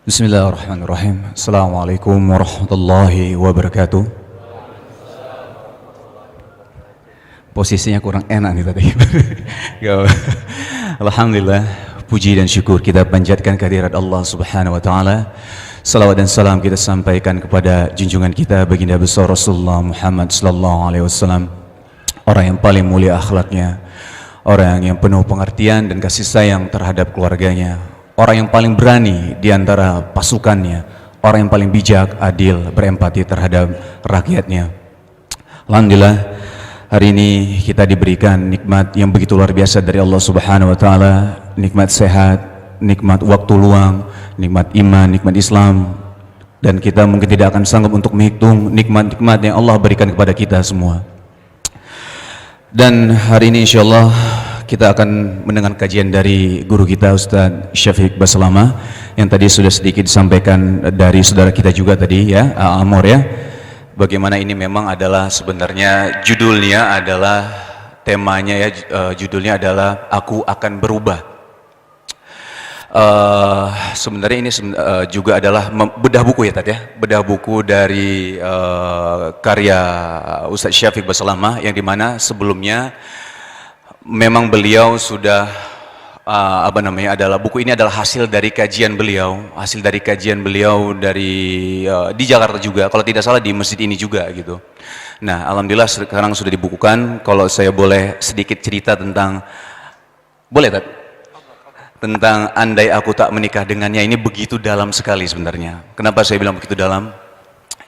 Bismillahirrahmanirrahim. Assalamualaikum warahmatullahi wabarakatuh. Posisinya kurang enak nih tadi. Alhamdulillah, puji dan syukur kita panjatkan kehadirat Allah Subhanahu wa taala. Salawat dan salam kita sampaikan kepada junjungan kita baginda besar Rasulullah Muhammad sallallahu alaihi wasallam. Orang yang paling mulia akhlaknya, orang yang penuh pengertian dan kasih sayang terhadap keluarganya, orang yang paling berani di antara pasukannya, orang yang paling bijak, adil, berempati terhadap rakyatnya. Alhamdulillah, hari ini kita diberikan nikmat yang begitu luar biasa dari Allah Subhanahu wa taala, nikmat sehat, nikmat waktu luang, nikmat iman, nikmat Islam, dan kita mungkin tidak akan sanggup untuk menghitung nikmat-nikmat yang Allah berikan kepada kita semua. Dan hari ini insyaallah kita akan mendengar kajian dari guru kita Ustadz Syafiq Baslama yang tadi sudah sedikit disampaikan dari saudara kita juga tadi ya, Amor ya. Bagaimana ini memang adalah sebenarnya judulnya adalah temanya ya, judulnya adalah Aku Akan Berubah. Sebenarnya ini juga adalah bedah buku ya Tat ya, bedah buku dari karya Ustadz Syafiq Baslama yang dimana sebelumnya memang beliau sudah adalah buku ini adalah hasil dari kajian beliau dari di Jakarta juga, kalau tidak salah di masjid ini juga gitu. Nah, alhamdulillah sekarang sudah dibukukan. Kalau saya boleh sedikit cerita tentang, boleh Tat? Tentang andai aku tak menikah dengannya, ini begitu dalam sekali sebenarnya. Kenapa saya bilang begitu dalam?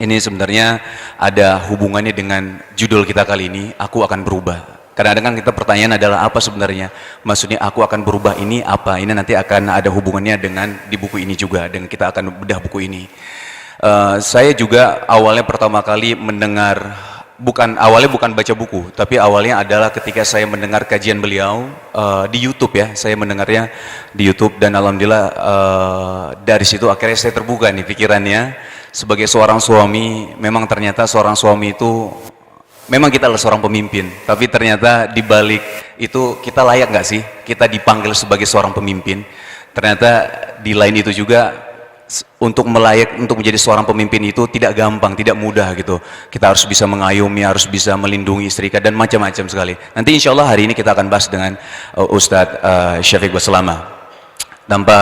Ini sebenarnya ada hubungannya dengan judul kita kali ini, Aku Akan Berubah. Kadang-kadang kita pertanyaan adalah apa sebenarnya? Maksudnya aku akan berubah ini apa? Ini nanti akan ada hubungannya dengan di buku ini juga, dan kita akan bedah buku ini. Saya juga awalnya pertama kali mendengar, awalnya bukan baca buku, tapi awalnya adalah ketika saya mendengar kajian beliau di YouTube ya. Saya mendengarnya di YouTube dan alhamdulillah dari situ akhirnya saya terbuka nih pikirannya. Sebagai seorang suami, memang ternyata seorang suami itu memang kita adalah seorang pemimpin, tapi ternyata di balik itu kita layak nggak sih kita dipanggil sebagai seorang pemimpin? Ternyata di lain itu juga untuk menjadi seorang pemimpin itu tidak gampang, tidak mudah gitu. Kita harus bisa mengayomi, harus bisa melindungi istri kita dan macam-macam sekali. Nanti insya Allah hari ini kita akan bahas dengan Ustadz Syafiq Baslama. Tanpa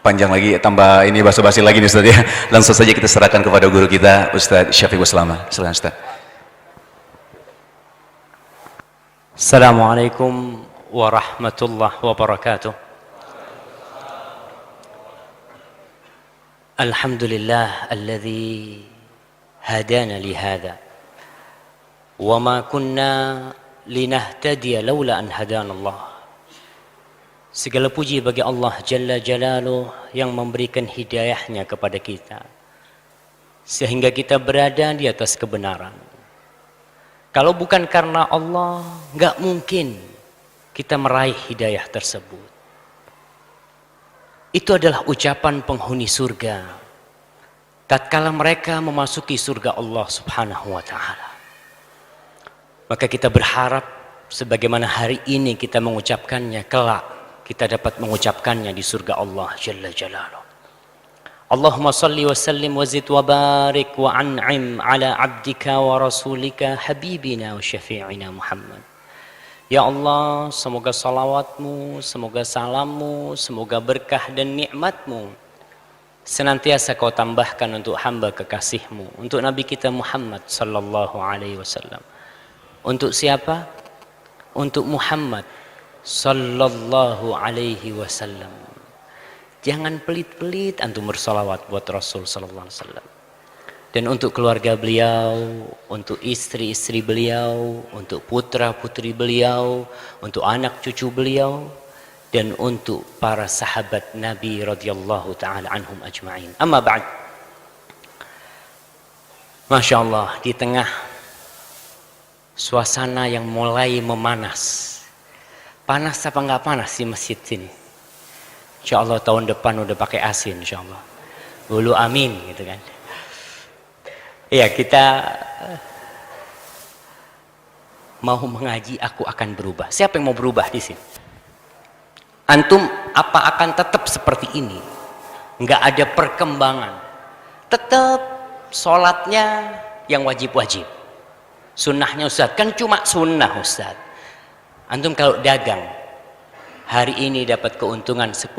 panjang lagi, tambah ini basa-basi lagi nih Ustadz ya. Langsung saja kita serahkan kepada guru kita Ustadz Syafiq Baslama. Silakan Ustadz. Assalamualaikum warahmatullahi wabarakatuh. Alhamdulillah alladzi hadana lihada wa ma kunna linahtadiya laula an hadana Allah. Segala puji bagi Allah Jalla Jalaluh yang memberikan hidayahnya kepada kita sehingga kita berada di atas kebenaran. Kalau bukan karena Allah, nggak mungkin kita meraih hidayah tersebut. Itu adalah ucapan penghuni surga tatkala mereka memasuki surga Allah Subhanahu wa taala. Maka kita berharap sebagaimana hari ini kita mengucapkannya, kelak kita dapat mengucapkannya di surga Allah Jalla Jalaluh. Allahumma salli wa sallim wa zid wa barik wa an'im ala abdika wa rasulika habibina wa syafi'ina Muhammad. Ya Allah, semoga salawatmu, semoga salammu, semoga berkah dan nikmatmu senantiasa kau tambahkan untuk hamba kekasihmu, untuk Nabi kita Muhammad sallallahu alaihi wasallam. Untuk siapa? Untuk Muhammad sallallahu alaihi wasallam. Jangan pelit-pelit antum bersalawat buat Rasul sallallahu alaihi wasallam. Dan untuk keluarga beliau, untuk istri-istri beliau, untuk putra-putri beliau, untuk anak cucu beliau, dan untuk para sahabat Nabi radhiyallahu taala anhum ajma'in. Amma ba'd. Masya Allah, di tengah suasana yang mulai memanas. Panas apa nggak panas di masjid sini? Insya Allah tahun depan udah pakai AC insya Allah. Dulu amin gitu kan. Ya, kita mau mengaji Aku Akan Berubah. Siapa yang mau berubah di sini? Antum apa akan tetap seperti ini? nggak ada perkembangan. Tetap sholatnya yang wajib-wajib. Sunnahnya Ustaz, kan cuma sunnah Ustaz. Antum kalau dagang, hari ini dapat keuntungan 10.000,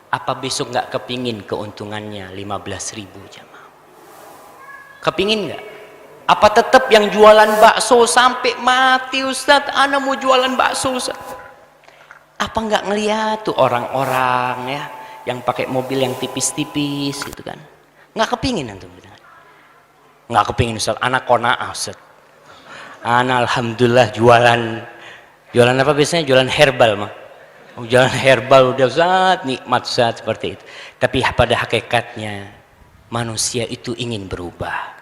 apa besok nggak kepingin keuntungannya 15.000 jamaah? Kepingin nggak? Apa tetap yang jualan bakso sampai mati Ustaz, ana mau jualan bakso Ustaz? Apa nggak ngeliat tuh orang-orang ya yang pakai mobil yang tipis-tipis gitu kan? Nggak kepingin antum gitu kan? Nggak kepingin Ustaz, anak kona'ah Ustaz. Ana alhamdulillah jualan apa biasanya? Jualan herbal mah. Jualan herbal udah Ustaz, nikmat Ustaz seperti itu. Tapi pada hakikatnya manusia itu ingin berubah.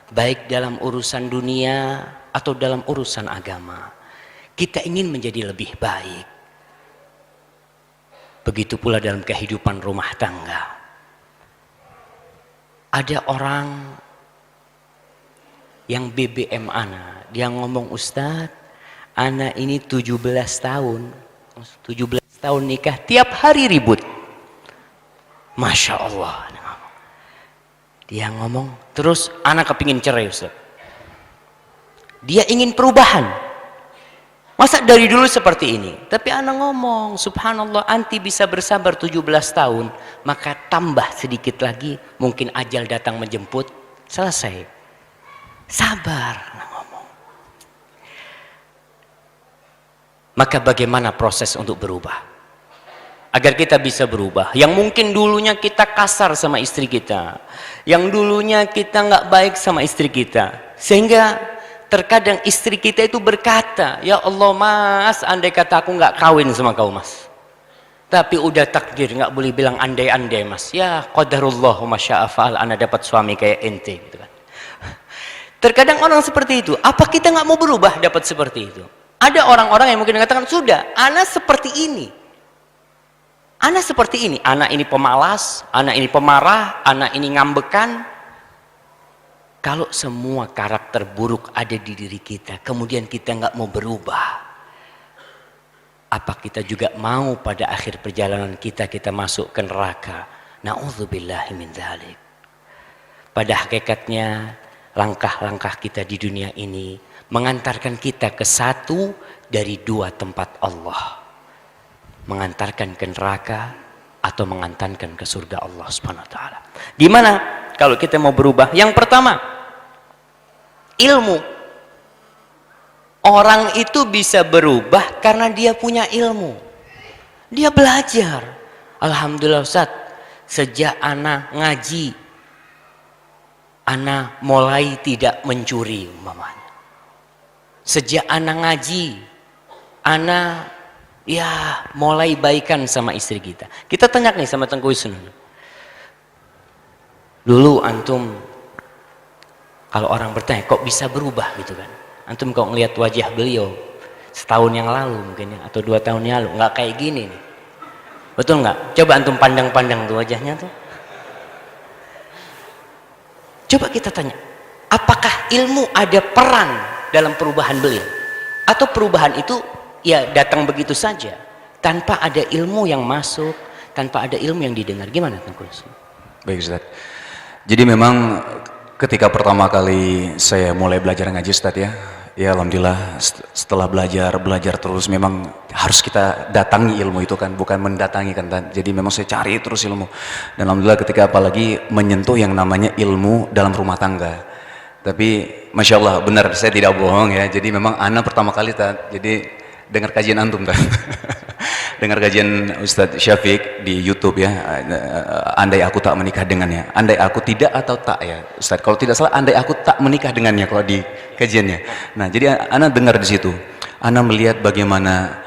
Baik dalam urusan dunia atau dalam urusan agama. Kita ingin menjadi lebih baik. Begitu pula dalam kehidupan rumah tangga. Ada orang yang BBM ana, dia ngomong, Ustadz, ana ini 17 tahun nikah, tiap hari ribut. Masya Allah. Dia ngomong, terus ana kepingin cerai Ustadz. Dia ingin perubahan. Masa dari dulu seperti ini? Tapi ana ngomong, subhanallah, anti bisa bersabar 17 tahun, maka tambah sedikit lagi, mungkin ajal datang menjemput, selesai. Sabar, ana ngomong. Maka bagaimana proses untuk berubah? Agar kita bisa berubah. Yang mungkin dulunya kita kasar sama istri kita, yang dulunya kita nggak baik sama istri kita, sehingga terkadang istri kita itu berkata, ya Allah mas, andai kata aku nggak kawin sama kau mas, tapi udah takdir, nggak boleh bilang andai-andai mas, ya qadarullah wa masya'a fa'al, anda dapat suami kayak ente gitu kan. Terkadang orang seperti itu. Apa kita nggak mau berubah dapat seperti itu? Ada orang-orang yang mungkin mengatakan, sudah, ana seperti ini, ana seperti ini, ana ini pemalas, ana ini pemarah, ana ini ngambekan. Kalau semua karakter buruk ada di diri kita, kemudian kita nggak mau berubah, apa kita juga mau pada akhir perjalanan kita masuk ke neraka? Na'udzubillahi min dzalik. Pada hakikatnya langkah-langkah kita di dunia ini mengantarkan kita ke satu dari dua tempat Allah, mengantarkan ke neraka atau mengantarkan ke surga Allah Subhanahu wa taala. Gimana kalau kita mau berubah? Yang pertama, ilmu. Orang itu bisa berubah karena dia punya ilmu. Dia belajar. Alhamdulillah Ustaz, sejak ana ngaji, ana mulai tidak mencuri umpamanya. Sejak ana ngaji, ana ya mulai baikan sama istri kita. Kita tanya nih sama Tengku Wisnu. Dulu antum, kalau orang bertanya, kok bisa berubah gitu kan? Antum kalau ngelihat wajah beliau setahun yang lalu mungkin ya, atau 2 tahun yang lalu, nggak kayak gini nih. Betul nggak? Coba antum pandang-pandang tuh wajahnya tuh. Coba kita tanya, apakah ilmu ada peran dalam perubahan beliau? Atau perubahan itu ya datang begitu saja, tanpa ada ilmu yang masuk, tanpa ada ilmu yang didengar? Gimana Tengku? Baik Ustaz. Jadi memang ketika pertama kali saya mulai belajar ngaji Ustaz ya alhamdulillah setelah belajar terus, memang harus kita datangi ilmu itu kan, bukan mendatangi kan. Jadi memang saya cari terus ilmu, dan alhamdulillah ketika apalagi menyentuh yang namanya ilmu dalam rumah tangga. Tapi Masya Allah, benar, saya tidak bohong ya, jadi memang ana pertama kali jadi dengar kajian antum dengar kajian Ustadz Syafiq di YouTube ya, andai aku tak menikah dengannya, andai aku tidak atau tak ya Ustadz, kalau tidak salah andai aku tak menikah dengannya kalau di kajiannya. Nah jadi ana dengar di situ, ana melihat bagaimana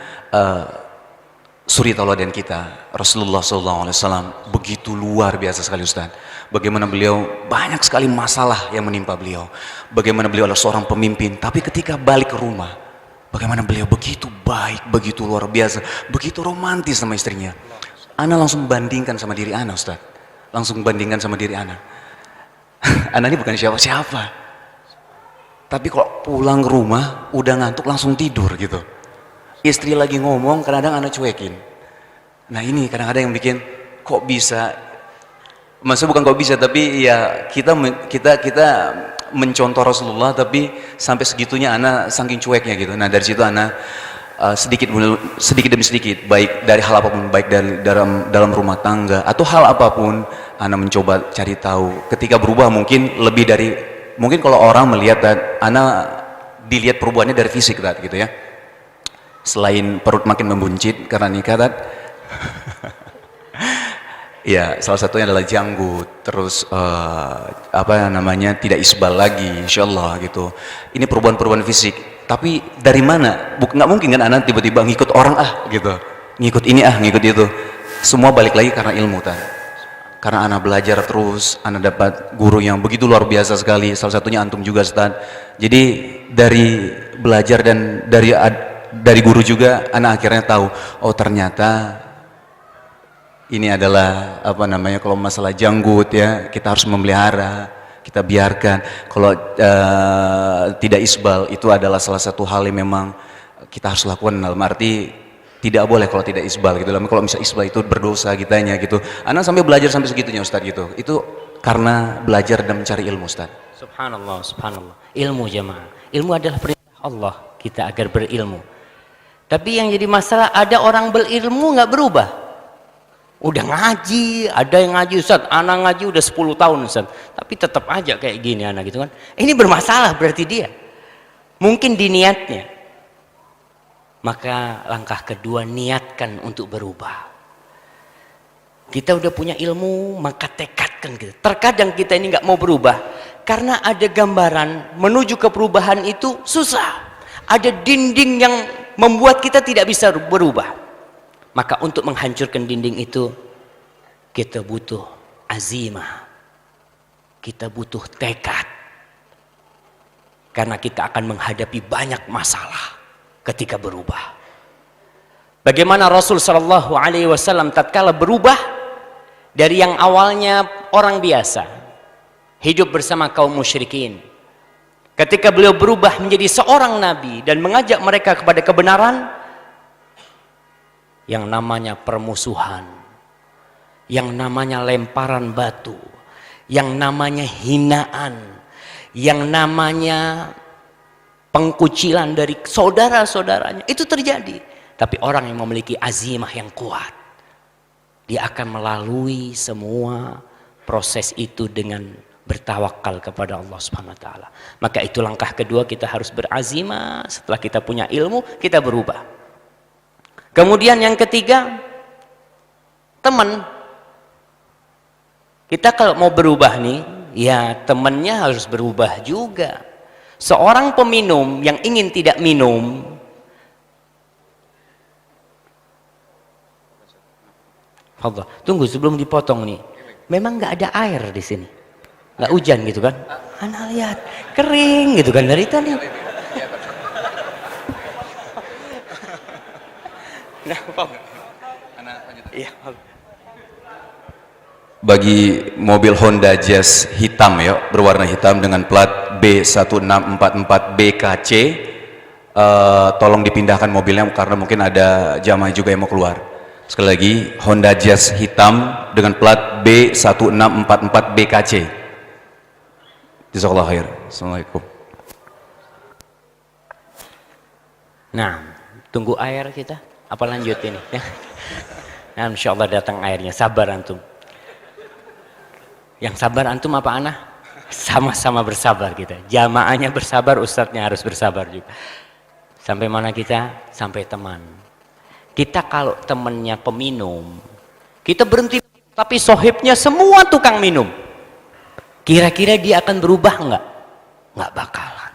suri tauladan kita Rasulullah SAW begitu luar biasa sekali Ustadz. Bagaimana beliau banyak sekali masalah yang menimpa beliau, bagaimana beliau adalah seorang pemimpin, tapi ketika balik ke rumah, bagaimana beliau begitu baik, begitu luar biasa, begitu romantis sama istrinya. Ana langsung bandingkan sama diri ana Ustaz. Langsung bandingkan sama diri ana. Ana ini bukan siapa-siapa. Tapi kok pulang ke rumah, udah ngantuk langsung tidur gitu. Istri lagi ngomong, kadang-kadang ana cuekin. Nah ini kadang-kadang yang bikin, kok bisa, maksudnya bukan kok bisa, tapi ya kita mencontoh Rasulullah, tapi sampai segitunya ana saking cueknya gitu. Nah dari situ ana sedikit demi sedikit, baik dari hal apapun, baik dari dalam rumah tangga atau hal apapun, ana mencoba cari tahu. Ketika berubah mungkin lebih dari, mungkin kalau orang melihat dan ana dilihat perubahannya dari fisik gitu ya. Selain perut makin membuncit karena nikah ya, salah satunya adalah janggut, terus tidak isbal lagi, insyaallah gitu. Ini perubahan-perubahan fisik. Tapi dari mana? Nggak mungkin kan anak tiba-tiba ngikut orang gitu, ngikut ini ngikut itu. Semua balik lagi karena ilmu Karena anak belajar terus, anak dapat guru yang begitu luar biasa sekali. Salah satunya antum juga, Ustaz. Jadi dari belajar dan dari guru juga, anak akhirnya tahu, oh ternyata ini adalah kalau masalah janggut ya, kita harus memelihara, kita biarkan. Kalau tidak isbal itu adalah salah satu hal yang memang kita harus lakukan, dalam arti tidak boleh kalau tidak isbal gitu. Kalau misalnya isbal itu berdosa kitanya gitu. Anak sampai belajar sampai segitunya, Ustaz gitu. Itu karena belajar dan mencari ilmu, Ustaz. Subhanallah, subhanallah. Ilmu jamaah. Ilmu adalah perintah Allah kita agar berilmu. Tapi yang jadi masalah, ada orang berilmu nggak berubah. Udah ngaji, ada yang ngaji, Ustaz, anak ngaji udah 10 tahun Ustaz, tapi tetap aja kayak gini anak gitu kan. Ini bermasalah berarti dia. Mungkin di niatnya. Maka langkah kedua, niatkan untuk berubah. Kita udah punya ilmu, maka tekadkan gitu. Terkadang kita ini nggak mau berubah karena ada gambaran menuju ke perubahan itu susah. Ada dinding yang membuat kita tidak bisa berubah. Maka untuk menghancurkan dinding itu, kita butuh azimah, kita butuh tekad, karena kita akan menghadapi banyak masalah ketika berubah. Bagaimana Rasul Shallallahu Alaihi Wasallam tatkala berubah dari yang awalnya orang biasa, hidup bersama kaum musyrikin, ketika beliau berubah menjadi seorang nabi dan mengajak mereka kepada kebenaran, yang namanya permusuhan, yang namanya lemparan batu, yang namanya hinaan, yang namanya pengkucilan dari saudara-saudaranya, itu terjadi. Tapi orang yang memiliki azimah yang kuat, dia akan melalui semua proses itu dengan bertawakal kepada Allah Subhanahu wa taala. Maka itu langkah kedua, kita harus berazimah. Setelah kita punya ilmu, kita berubah. Kemudian yang ketiga, teman. Kita kalau mau berubah nih, ya temannya harus berubah juga. Seorang peminum yang ingin tidak minum, Allah, tunggu sebelum dipotong nih. Memang nggak ada air di sini, nggak hujan gitu kan? Anda lihat kering gitu kan dari tadi. Nah, iya. Bagi mobil Honda Jazz hitam ya, berwarna hitam dengan plat B1644BKC, tolong dipindahkan mobilnya karena mungkin ada jamaah juga yang mau keluar. Sekali lagi, Honda Jazz hitam dengan plat B1644BKC. Jazakallahu khair. Assalamualaikum. Nah, tunggu air kita. Apa lanjut ini? Nah, insya Allah datang airnya. Sabar antum. Yang sabar antum apa ana? Sama-sama bersabar kita. Jamaahnya bersabar, ustadznya harus bersabar juga. Sampai mana kita? Sampai teman. Kita kalau temannya peminum, kita berhenti, tapi sohibnya semua tukang minum. Kira-kira dia akan berubah enggak? Enggak bakalan.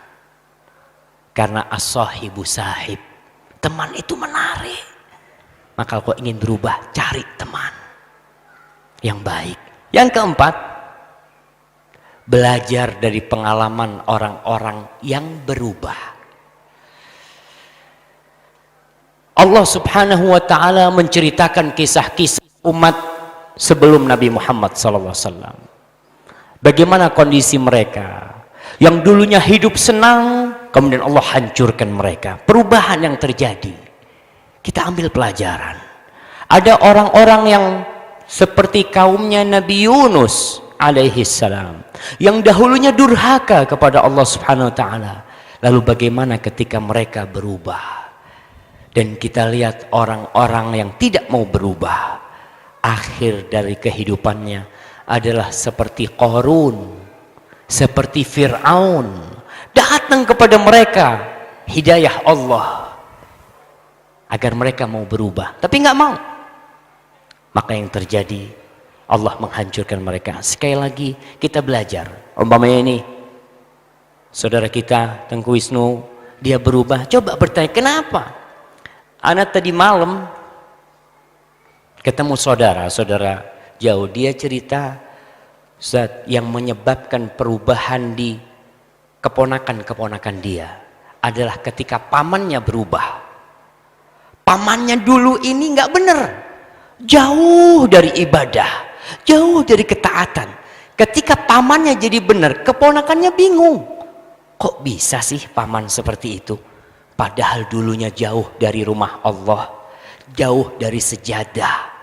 Karena as-sahibu sahib. Teman itu menarik. Maka kalau ingin berubah, cari teman yang baik. Yang keempat, belajar dari pengalaman orang-orang yang berubah. Allah Subhanahu wa taala menceritakan kisah-kisah umat sebelum Nabi Muhammad SAW. Bagaimana kondisi mereka yang dulunya hidup senang, kemudian Allah hancurkan mereka. Perubahan yang terjadi. Kita ambil pelajaran. Ada orang-orang yang seperti kaumnya Nabi Yunus alaihi salam yang dahulunya durhaka kepada Allah Subhanahu wa taala. Lalu bagaimana ketika mereka berubah? Dan kita lihat orang-orang yang tidak mau berubah, akhir dari kehidupannya adalah seperti Qarun, seperti Fir'aun. Datang kepada mereka hidayah Allah agar mereka mau berubah, tapi nggak mau. Maka yang terjadi, Allah menghancurkan mereka. Sekali lagi kita belajar. Umpamanya ini saudara kita Tengku Wisnu, dia berubah, coba bertanya kenapa. Anak tadi malam ketemu saudara jauh, dia cerita Ustaz, yang menyebabkan perubahan di keponakan-keponakan dia adalah ketika pamannya berubah. Pamannya dulu ini nggak benar, jauh dari ibadah, jauh dari ketaatan. Ketika pamannya jadi benar, keponakannya bingung. Kok bisa sih paman seperti itu? Padahal dulunya jauh dari rumah Allah, jauh dari sejadah.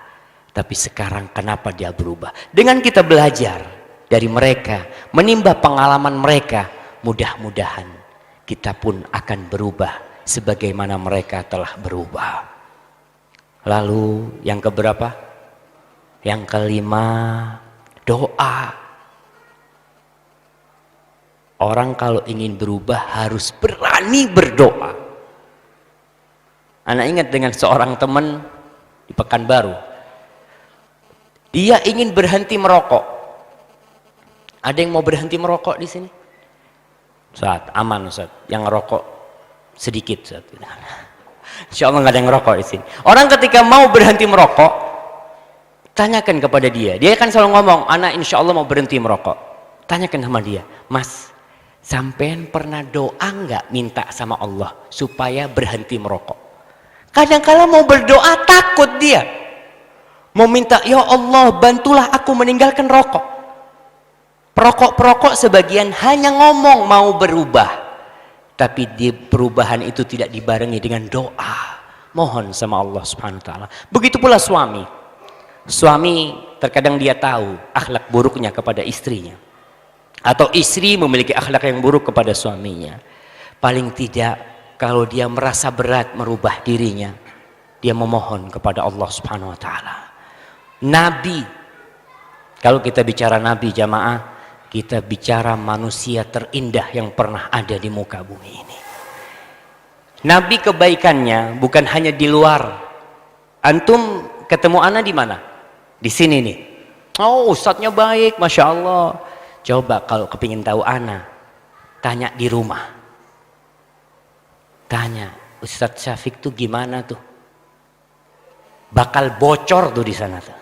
Tapi sekarang kenapa dia berubah? Dengan kita belajar dari mereka, menimba pengalaman mereka, mudah-mudahan kita pun akan berubah sebagaimana mereka telah berubah. Lalu yang keberapa? Yang kelima, doa. Orang kalau ingin berubah harus berani berdoa. Anak ingat dengan seorang teman di Pekanbaru. Dia ingin berhenti merokok. Ada yang mau berhenti merokok di sini? Ustaz, aman Ustaz. Yang ngerokok sedikit Ustaz. Insya Allah nggak ada yang ngerokok di sini. Orang ketika mau berhenti merokok, tanyakan kepada dia. Dia akan selalu ngomong, anak insya Allah mau berhenti merokok. Tanyakan sama dia, Mas, sampean pernah doa nggak minta sama Allah supaya berhenti merokok? Kadang-kala mau berdoa takut dia. Mau minta, ya Allah bantulah aku meninggalkan rokok. Perokok-perokok sebagian hanya ngomong mau berubah, tapi di perubahan itu tidak dibarengi dengan doa. Mohon sama Allah Subhanahu wa taala. Begitu pula suami. Suami terkadang dia tahu akhlak buruknya kepada istrinya, atau istri memiliki akhlak yang buruk kepada suaminya. Paling tidak kalau dia merasa berat merubah dirinya, dia memohon kepada Allah Subhanahu wa taala. Nabi, kalau kita bicara Nabi jamaah, kita bicara manusia terindah yang pernah ada di muka bumi ini. Nabi kebaikannya bukan hanya di luar. Antum ketemu ana di mana? Di sini nih. Oh, ustadznya baik, masya Allah. Coba kalau kepingin tahu ana, tanya di rumah. Tanya, Ustadz Syafiq tuh gimana tuh? Bakal bocor tuh di sana tuh.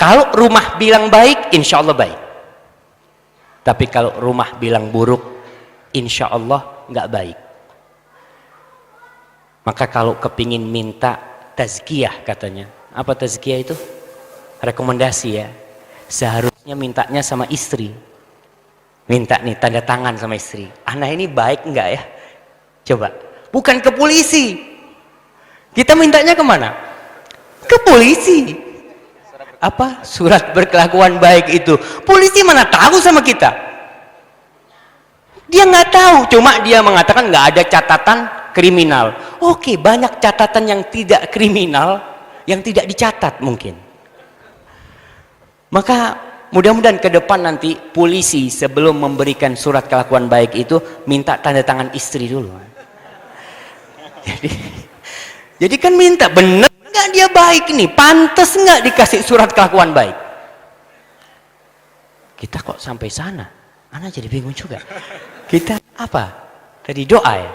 Kalau rumah bilang baik, insya Allah baik. Tapi kalau rumah bilang buruk, insya Allah nggak baik. Maka kalau kepingin minta tazkiyah katanya, apa tazkiyah itu? Rekomendasi ya. Seharusnya mintanya sama istri. Minta nih tanda tangan sama istri. Anak ini baik nggak ya? Coba. Bukan ke polisi. Kita mintanya kemana? Ke polisi. Apa surat berkelakuan baik itu? Polisi mana tahu sama kita? Dia nggak tahu, cuma dia mengatakan nggak ada catatan kriminal. Oke, banyak catatan yang tidak kriminal yang tidak dicatat mungkin. Maka mudah-mudahan ke depan nanti polisi sebelum memberikan surat kelakuan baik itu minta tanda tangan istri dulu. Jadi kan minta bener nggak dia baik nih, pantas nggak dikasih surat kelakuan baik? Kita kok sampai sana? Ana jadi bingung juga. Kita apa? Tadi doa ya?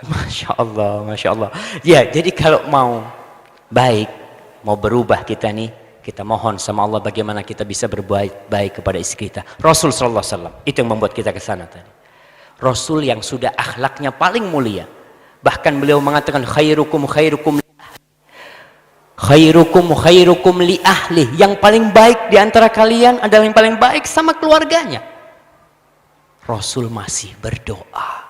Masya Allah, Masya Allah. Ya, jadi kalau mau baik, mau berubah kita nih, kita mohon sama Allah bagaimana kita bisa berbuat baik kepada istri kita. Rasul Sallallahu Alaihi Wasallam, itu yang membuat kita ke sana tadi. Rasul yang sudah akhlaknya paling mulia. Bahkan beliau mengatakan khairukum li ahli, yang paling baik di antara kalian adalah yang paling baik sama keluarganya. Rasul masih berdoa.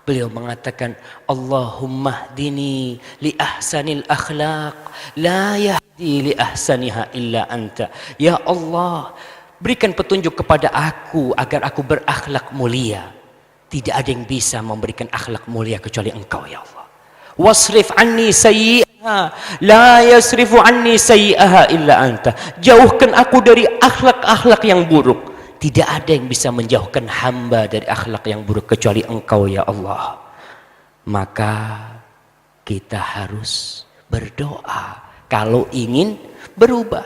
Beliau mengatakan, Allahumma hdini li ahsanil akhlaq, la yahdi li ahsaniha illa anta. Ya Allah, berikan petunjuk kepada aku agar aku berakhlak mulia. Tidak ada yang bisa memberikan akhlak mulia kecuali Engkau, ya Allah. Wasrif anni sayyi'aha, la yasrifu anni sayyi'aha illa anta. Jauhkan aku dari akhlak-akhlak yang buruk. Tidak ada yang bisa menjauhkan hamba dari akhlak yang buruk kecuali Engkau, ya Allah. Maka kita harus berdoa kalau ingin berubah.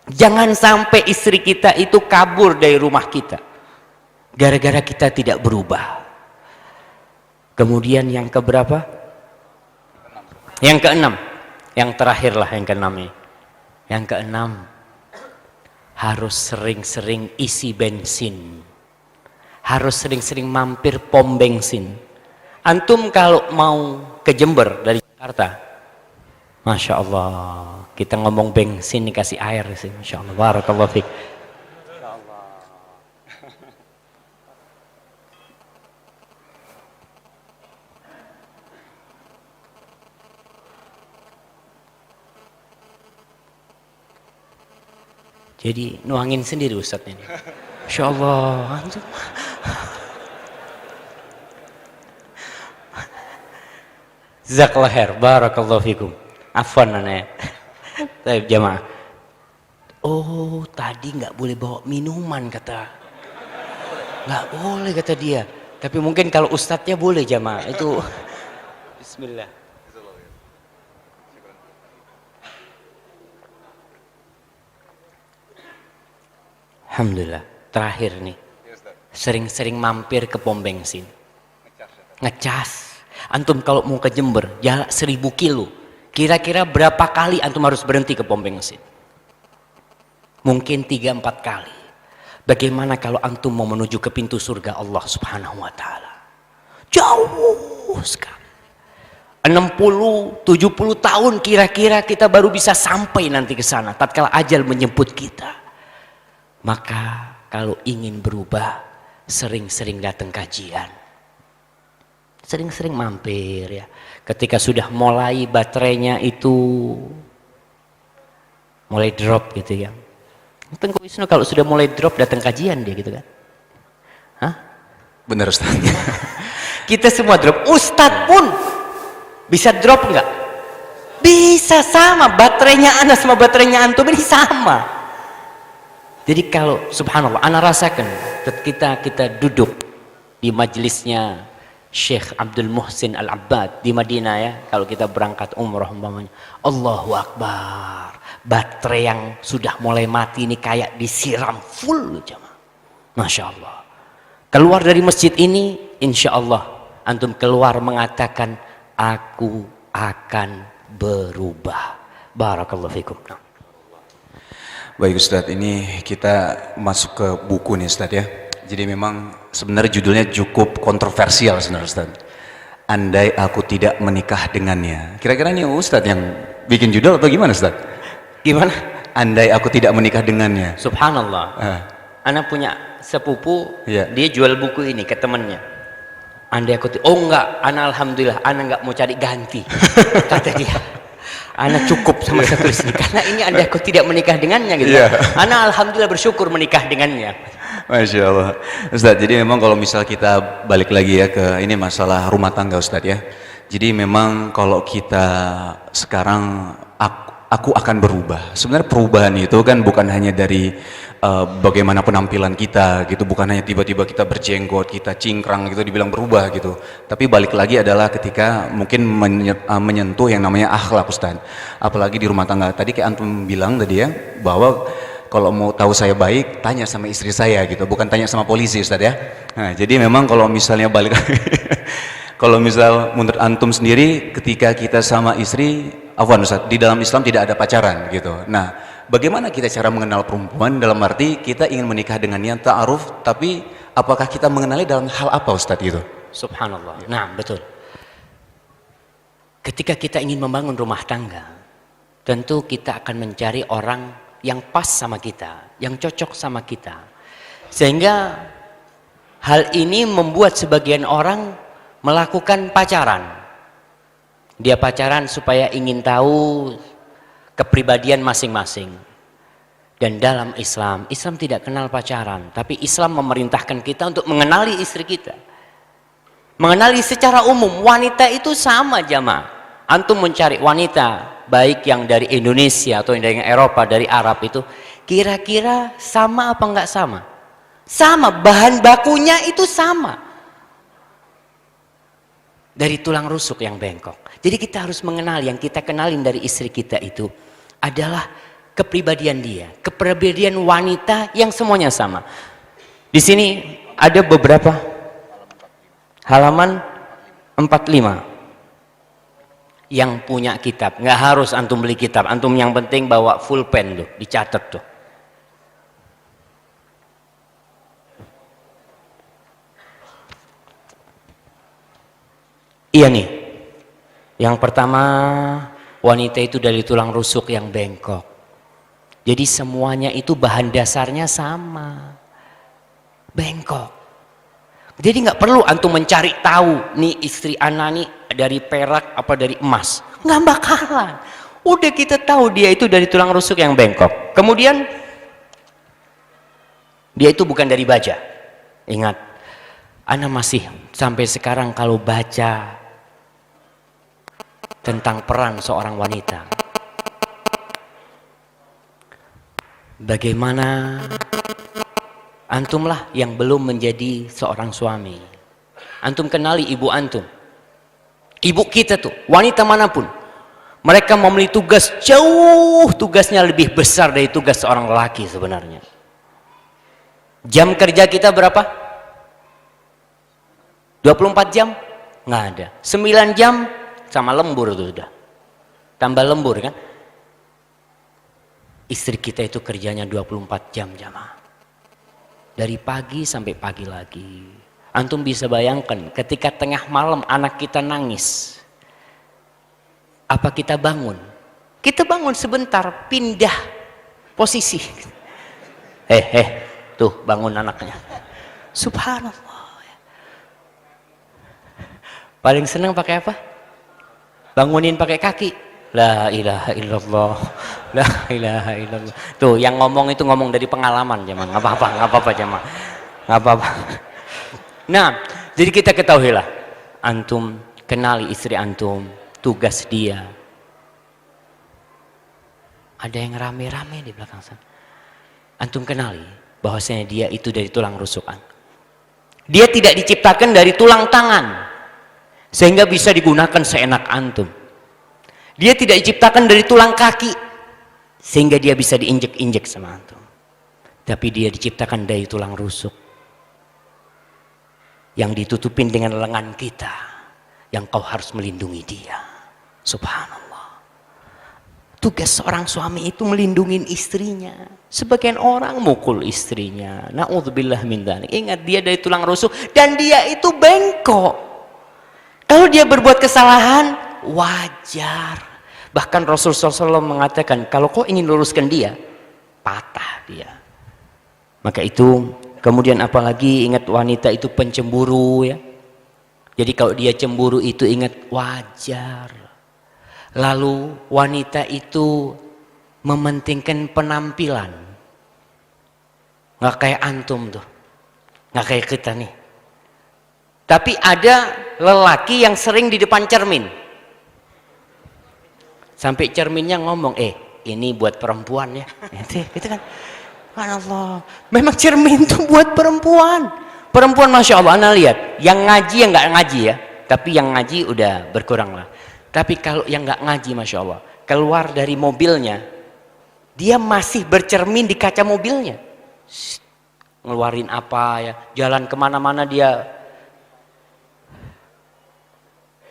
Jangan sampai istri kita itu kabur dari rumah kita gara-gara kita tidak berubah. Kemudian yang keberapa? Yang keenam. Yang terakhir lah yang keenam ini. Yang keenam, harus sering-sering isi bensin. Harus sering-sering mampir pom bensin. Antum kalau mau ke Jember dari Jakarta, Masya Allah, kita ngomong bensin dikasih air sih, Masya Allah, barakallahu fiik. Jadi nuangin sendiri Ustadz ini. Masya Allah. Jazakallah khair, barakallahu fikum. Afwan aneh. Baik jamaah. Oh tadi nggak boleh bawa minuman kata. Nggak boleh kata dia. Tapi mungkin kalau ustadznya boleh jamaah. Itu. Bismillah. Alhamdulillah. Terakhir nih. Sering-sering mampir ke pom bensin. Ngecas. Antum kalau mau ke Jember, jalan 1000 kilo. Kira-kira berapa kali antum harus berhenti ke pom bensin? Mungkin 3-4 kali. Bagaimana kalau antum mau menuju ke pintu surga Allah Subhanahu wa taala? Jauh sekali. 60-70 tahun kira-kira kita baru bisa sampai nanti ke sana tatkala ajal menjemput kita. Maka kalau ingin berubah, sering-sering datang kajian. Sering-sering mampir ya. Ketika sudah mulai baterainya itu mulai drop gitu ya. Tengku Wisnu kalau sudah mulai drop datang kajian dia gitu kan. Hah? Benar Ustaz. Kita semua drop. Ustadz pun bisa drop enggak? Bisa, sama. Baterainya ana sama baterainya antum ini sama. Jadi kalau subhanallah, ana rasakan kita duduk di majelisnya Syekh Abdul Muhsin Al-Abbad di Madinah ya, kalau kita berangkat umrah umpamanya, Allahu Akbar, baterai yang sudah mulai mati ini kayak disiram full jemaah. Masya Allah. Keluar dari masjid ini, insya Allah antum keluar mengatakan aku akan berubah. Barakallahu fikum. Baik Ustadz, ini kita masuk ke buku nih Ustadz ya. Jadi memang sebenarnya judulnya cukup kontroversial sebenarnya Ustadz. Andai aku tidak menikah dengannya. Kira-kira ini Ustadz yang bikin judul atau gimana Ustadz? Gimana? Andai aku tidak menikah dengannya. Subhanallah. Ana punya sepupu, dia jual buku ini ke temannya. Andai aku oh enggak, ana alhamdulillah, ana enggak mau cari ganti. Kata dia. Ana cukup sama satu istri karena ini andai aku tidak menikah dengannya gitu. Ana alhamdulillah bersyukur menikah dengannya. Masya Allah. Ustadz, jadi memang kalau misal kita balik lagi ya ke ini masalah rumah tangga Ustadz ya. Jadi memang kalau kita sekarang aku akan berubah. Sebenarnya perubahan itu kan bukan hanya dari bagaimana penampilan kita gitu, bukan hanya tiba-tiba kita berjenggot, kita cingkrang gitu dibilang berubah gitu. Tapi balik lagi adalah ketika mungkin menyentuh yang namanya akhlak Ustadz. Apalagi di rumah tangga. Tadi kayak antum bilang tadi ya, bahwa kalau mau tahu saya baik, tanya sama istri saya gitu, bukan tanya sama polisi Ustadz ya. Nah, jadi memang kalau misalnya balik kalau misal menurut antum sendiri ketika kita sama istri, afwan Ustadz, di dalam Islam tidak ada pacaran gitu. Nah, bagaimana kita cara mengenal perempuan dalam arti kita ingin menikah dengannya ta'aruf, tapi apakah kita mengenali dalam hal apa Ustadz gitu? Subhanallah. Nah, betul. Ketika kita ingin membangun rumah tangga, tentu kita akan mencari orang yang pas sama kita, yang cocok sama kita. Sehingga hal ini membuat sebagian orang melakukan pacaran. Dia pacaran supaya ingin tahu kepribadian masing-masing. Dan dalam Islam, Islam tidak kenal pacaran, tapi Islam memerintahkan kita untuk mengenali istri kita. Mengenali secara umum, wanita itu sama jamaah. Antum mencari wanita, baik yang dari Indonesia atau yang dari Eropa, dari Arab itu, kira-kira sama apa enggak sama? Sama, bahan bakunya itu sama. Dari tulang rusuk yang bengkok. Jadi kita harus mengenal, yang kita kenalin dari istri kita itu adalah kepribadian dia, kepribadian wanita yang semuanya sama. Di sini ada beberapa halaman 45 yang punya kitab. Nggak harus antum beli kitab, antum yang penting bawa full pen tuh, dicatat tuh. Iya nih, yang pertama, wanita itu dari tulang rusuk yang bengkok. Jadi semuanya itu bahan dasarnya sama, bengkok. Jadi nggak perlu antum mencari tahu nih istri anak nih dari perak apa dari emas, nggak bakalan. Udah kita tahu dia itu dari tulang rusuk yang bengkok. Kemudian dia itu bukan dari baja. Ingat, ana masih sampai sekarang kalau baca tentang peran seorang wanita, bagaimana antumlah yang belum menjadi seorang suami. Antum kenali ibu antum. Ibu kita tuh, wanita manapun, mereka memiliki tugas jauh, tugasnya lebih besar dari tugas seorang lelaki sebenarnya. Jam kerja kita berapa? 24 jam? Nggak ada. 9 jam sama lembur tuh udah. Tambah lembur kan? Istri kita itu kerjanya 24 jam jamaah. Dari pagi sampai pagi lagi. Antum bisa bayangkan ketika tengah malam anak kita nangis. Apa kita bangun? Kita bangun sebentar, pindah posisi. Tuh bangun anaknya. Subhanallah. Paling senang pakai apa? Bangunin pakai kaki. La ilaha illallah. La ilaha illallah. Tuh yang ngomong itu ngomong dari pengalaman jemaah. Nggak apa-apa jemaah. Nggak apa-apa. Nah, jadi kita ketahuilah, antum kenali istri antum, tugas dia. Ada yang rame-rame di belakang sana. Antum kenali bahwasanya dia itu dari tulang rusukan. Dia tidak diciptakan dari tulang tangan sehingga bisa digunakan seenak antum. Dia tidak diciptakan dari tulang kaki sehingga dia bisa diinjek-injek sama antum. Tapi dia diciptakan dari tulang rusuk yang ditutupin dengan lengan kita, yang kau harus melindungi dia. Subhanallah. Tugas seorang suami itu melindungi istrinya. Sebagian orang mukul istrinya. Na'udzubillah min dzalik. Ingat, dia dari tulang rusuk dan dia itu bengkok. Kalau dia berbuat kesalahan, wajar. Bahkan Rasulullah SAW mengatakan, kalau kau ingin luruskan dia, patah dia. Maka itu, kemudian apalagi ingat wanita itu pencemburu ya. Jadi kalau dia cemburu itu ingat wajar. Lalu wanita itu mementingkan penampilan. Nggak kayak antum tuh. Nggak kayak kita nih. Tapi ada lelaki yang sering di depan cermin. Sampai cerminnya ngomong, ini buat perempuan ya. Itu kan. Allah, memang cermin itu buat perempuan. Perempuan Masya Allah, anda lihat, yang ngaji yang nggak ngaji ya, tapi yang ngaji udah berkurang lah. Tapi kalau yang nggak ngaji Masya Allah, keluar dari mobilnya, dia masih bercermin di kaca mobilnya. Ngeluarin apa ya, jalan kemana-mana dia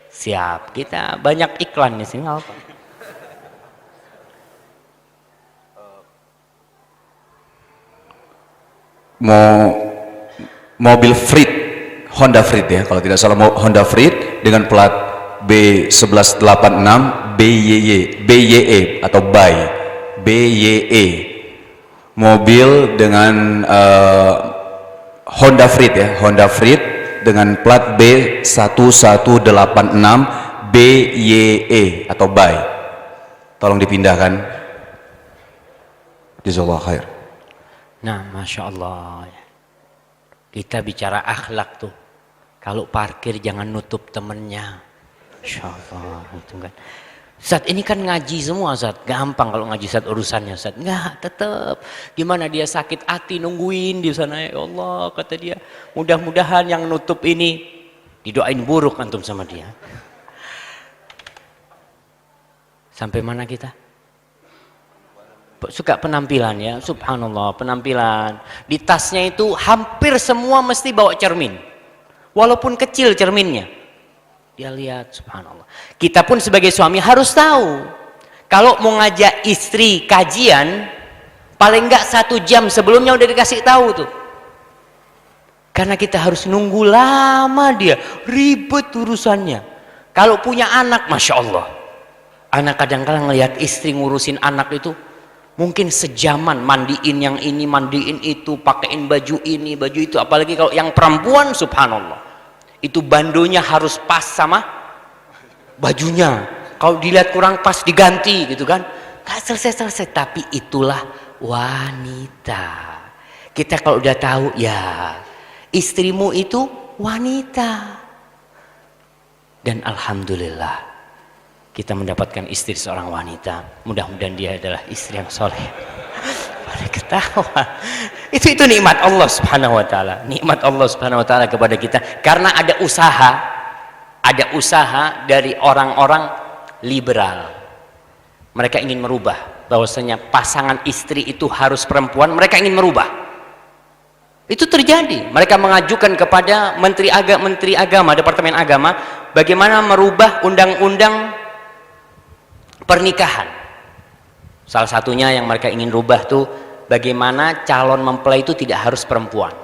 siap. Kita banyak iklan di sini apa? Mobil Freed, Honda Freed ya, kalau tidak salah Honda Freed dengan plat B1186 BYE atau BYE, mobil dengan Honda Freed ya, Honda Freed dengan plat B1186 BYE atau BY. Tolong dipindahkan. Jazakallahu khair. Nah, Masya Allah. Kita bicara akhlak tuh. Kalau parkir jangan nutup temennya. Masya Allah. Itu kan. Ustaz, ini kan ngaji semua, Ustaz. Gampang kalau ngaji, Ustaz, urusannya, Ustaz. Enggak, tetap. Gimana dia sakit hati nungguin di sana. Ya Allah, kata dia. Mudah-mudahan yang nutup ini didoain buruk antum sama dia. Sampai mana kita? Suka penampilan ya, subhanallah, penampilan. Di tasnya itu hampir semua mesti bawa cermin. Walaupun kecil cerminnya. Dia lihat, subhanallah. Kita pun sebagai suami harus tahu. Kalau mau ngajak istri kajian, paling enggak 1 jam sebelumnya udah dikasih tahu tuh. Karena kita harus nunggu lama dia, ribet urusannya. Kalau punya anak, Masya Allah. Anak kadang-kadang ngelihat istri ngurusin anak itu, mungkin sejaman mandiin yang ini, mandiin itu, pakein baju ini, baju itu. Apalagi kalau yang perempuan, subhanallah. Itu bandonya harus pas sama bajunya. Kalau dilihat kurang pas diganti gitu kan. Gak selesai-selesai. Tapi itulah wanita. Kita kalau udah tahu ya istrimu itu wanita. Dan alhamdulillah kita mendapatkan istri seorang wanita. Mudah-mudahan dia adalah istri yang soleh. Ketawa. Itu nikmat Allah Subhanahu wa taala. Nikmat Allah Subhanahu wa taala kepada kita karena ada usaha dari orang-orang liberal. Mereka ingin merubah bahwasanya pasangan istri itu harus perempuan, mereka ingin merubah. Itu terjadi. Mereka mengajukan kepada Menteri Agama, Departemen Agama, bagaimana merubah undang-undang pernikahan. Salah satunya yang mereka ingin rubah tuh bagaimana calon mempelai itu tidak harus perempuan.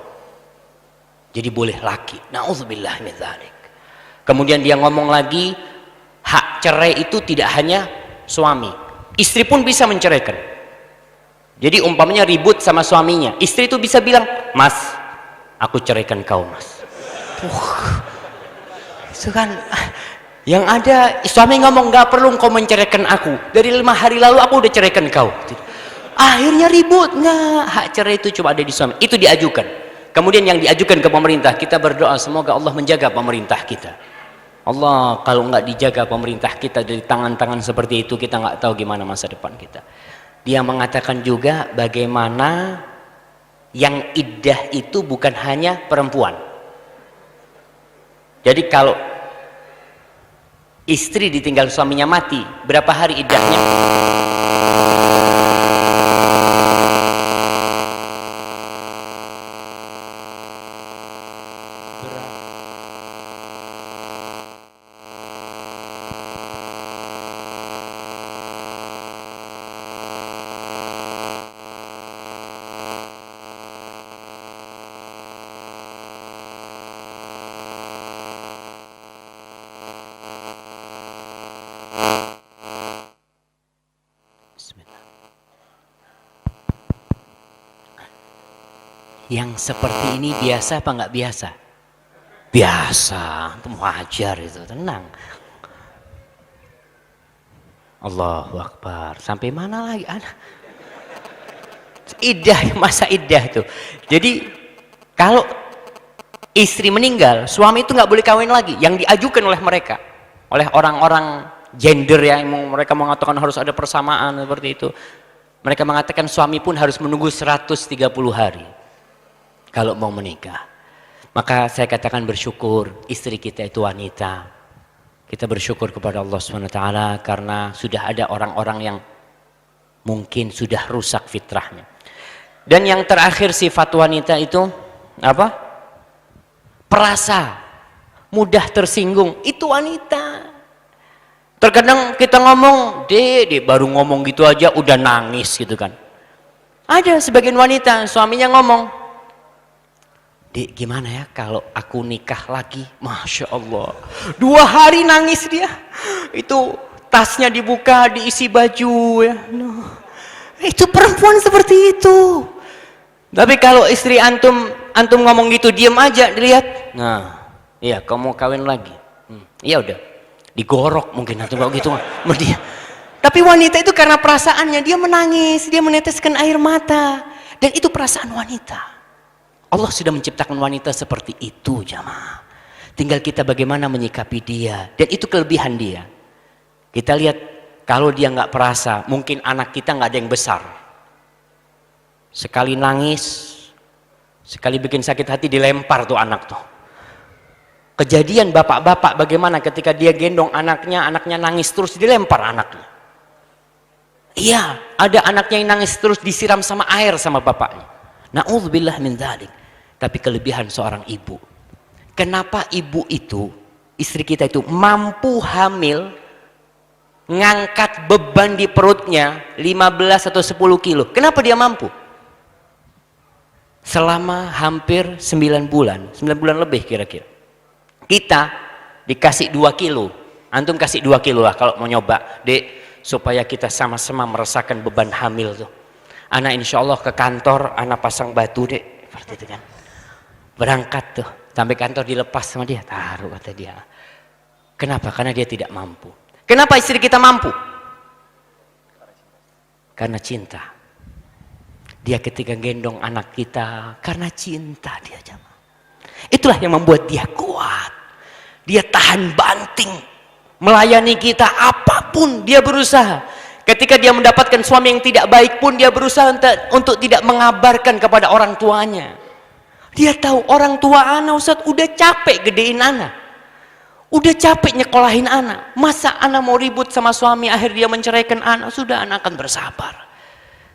Jadi boleh laki. Nauzubillah min dzalik. Kemudian dia ngomong lagi, hak cerai itu tidak hanya suami. Istri pun bisa menceraikan. Jadi umpamanya ribut sama suaminya, istri itu bisa bilang, "Mas, aku ceraikan kau, Mas." Itu kan yang ada suami ngomong, "Gak perlu kau menceraikan aku. Dari 5 hari lalu aku udah ceraikan kau." Akhirnya ribut. Nggak, hak cerai itu cuma ada di suami. Itu diajukan. Kemudian yang diajukan ke pemerintah, kita berdoa semoga Allah menjaga pemerintah kita. Allah kalau nggak dijaga pemerintah kita dari tangan-tangan seperti itu, kita nggak tahu gimana masa depan kita. Dia mengatakan juga bagaimana yang iddah itu bukan hanya perempuan. Jadi kalau istri ditinggal suaminya mati, berapa hari iddahnya? Yang seperti ini biasa apa nggak biasa? Biasa, wajar itu, tenang. Allahu Akbar. Sampai mana lagi anak? Iddah, masa iddah tuh. Jadi kalau istri meninggal, suami itu nggak boleh kawin lagi. Yang diajukan oleh mereka, oleh orang-orang gender yang mereka mengatakan harus ada persamaan seperti itu. Mereka mengatakan suami pun harus menunggu 130 hari. Kalau mau menikah, maka saya katakan bersyukur istri kita itu wanita. Kita bersyukur kepada Allah SWT karena sudah ada orang-orang yang mungkin sudah rusak fitrahnya. Dan yang terakhir sifat wanita itu apa? Perasa, mudah tersinggung. Itu wanita. Terkadang kita ngomong, dek baru ngomong gitu aja udah nangis gitu kan. Ada sebagian wanita suaminya ngomong, "Dek, gimana ya kalau aku nikah lagi?" Masya Allah, 2 hari nangis dia. Itu tasnya dibuka, diisi baju ya. Itu perempuan seperti itu. Tapi kalau istri antum ngomong gitu, diam aja, dilihat. Nah, Iya, kamu mau kawin lagi? Iya udah, digorok mungkin atau gitu sama dia. Tapi wanita itu karena perasaannya dia menangis, dia meneteskan air mata, dan itu perasaan wanita. Allah sudah menciptakan wanita seperti itu, jamaah. Tinggal kita bagaimana menyikapi dia, dan itu kelebihan dia. Kita lihat kalau dia nggak perasa, mungkin anak kita nggak ada yang besar. Sekali nangis, sekali bikin sakit hati dilempar tuh anak tuh. Kejadian bapak-bapak bagaimana ketika dia gendong anaknya, anaknya nangis terus dilempar anaknya. Iya, ada anaknya yang nangis terus disiram sama air sama bapaknya. Na'udzubillah min dzalik. Tapi kelebihan seorang ibu. Kenapa ibu itu, istri kita itu mampu hamil, ngangkat beban di perutnya 15 atau 10 kilo. Kenapa dia mampu? Selama hampir 9 bulan, 9 bulan lebih kira-kira. Kita dikasih 2 kilo, antum kasih 2 kilo lah kalau mau nyoba, dek, supaya kita sama-sama merasakan beban hamil tuh. Anak insya Allah ke kantor, anak pasang batu dek, seperti itu kan. Berangkat tuh, sampai kantor dilepas sama dia, taruh kata dia. Kenapa? Karena dia tidak mampu. Kenapa istri kita mampu? Karena cinta. Dia ketika gendong anak kita, karena cinta dia jamaah. Itulah yang membuat dia kuat. Dia tahan banting, melayani kita apapun dia berusaha. Ketika dia mendapatkan suami yang tidak baik pun dia berusaha untuk tidak mengabarkan kepada orang tuanya. Dia tahu orang tua anak Ustaz udah capek gedein anak, udah capek nyekolahin anak. Masa anak mau ribut sama suami akhir dia menceraikan anak? Sudah, anak akan bersabar.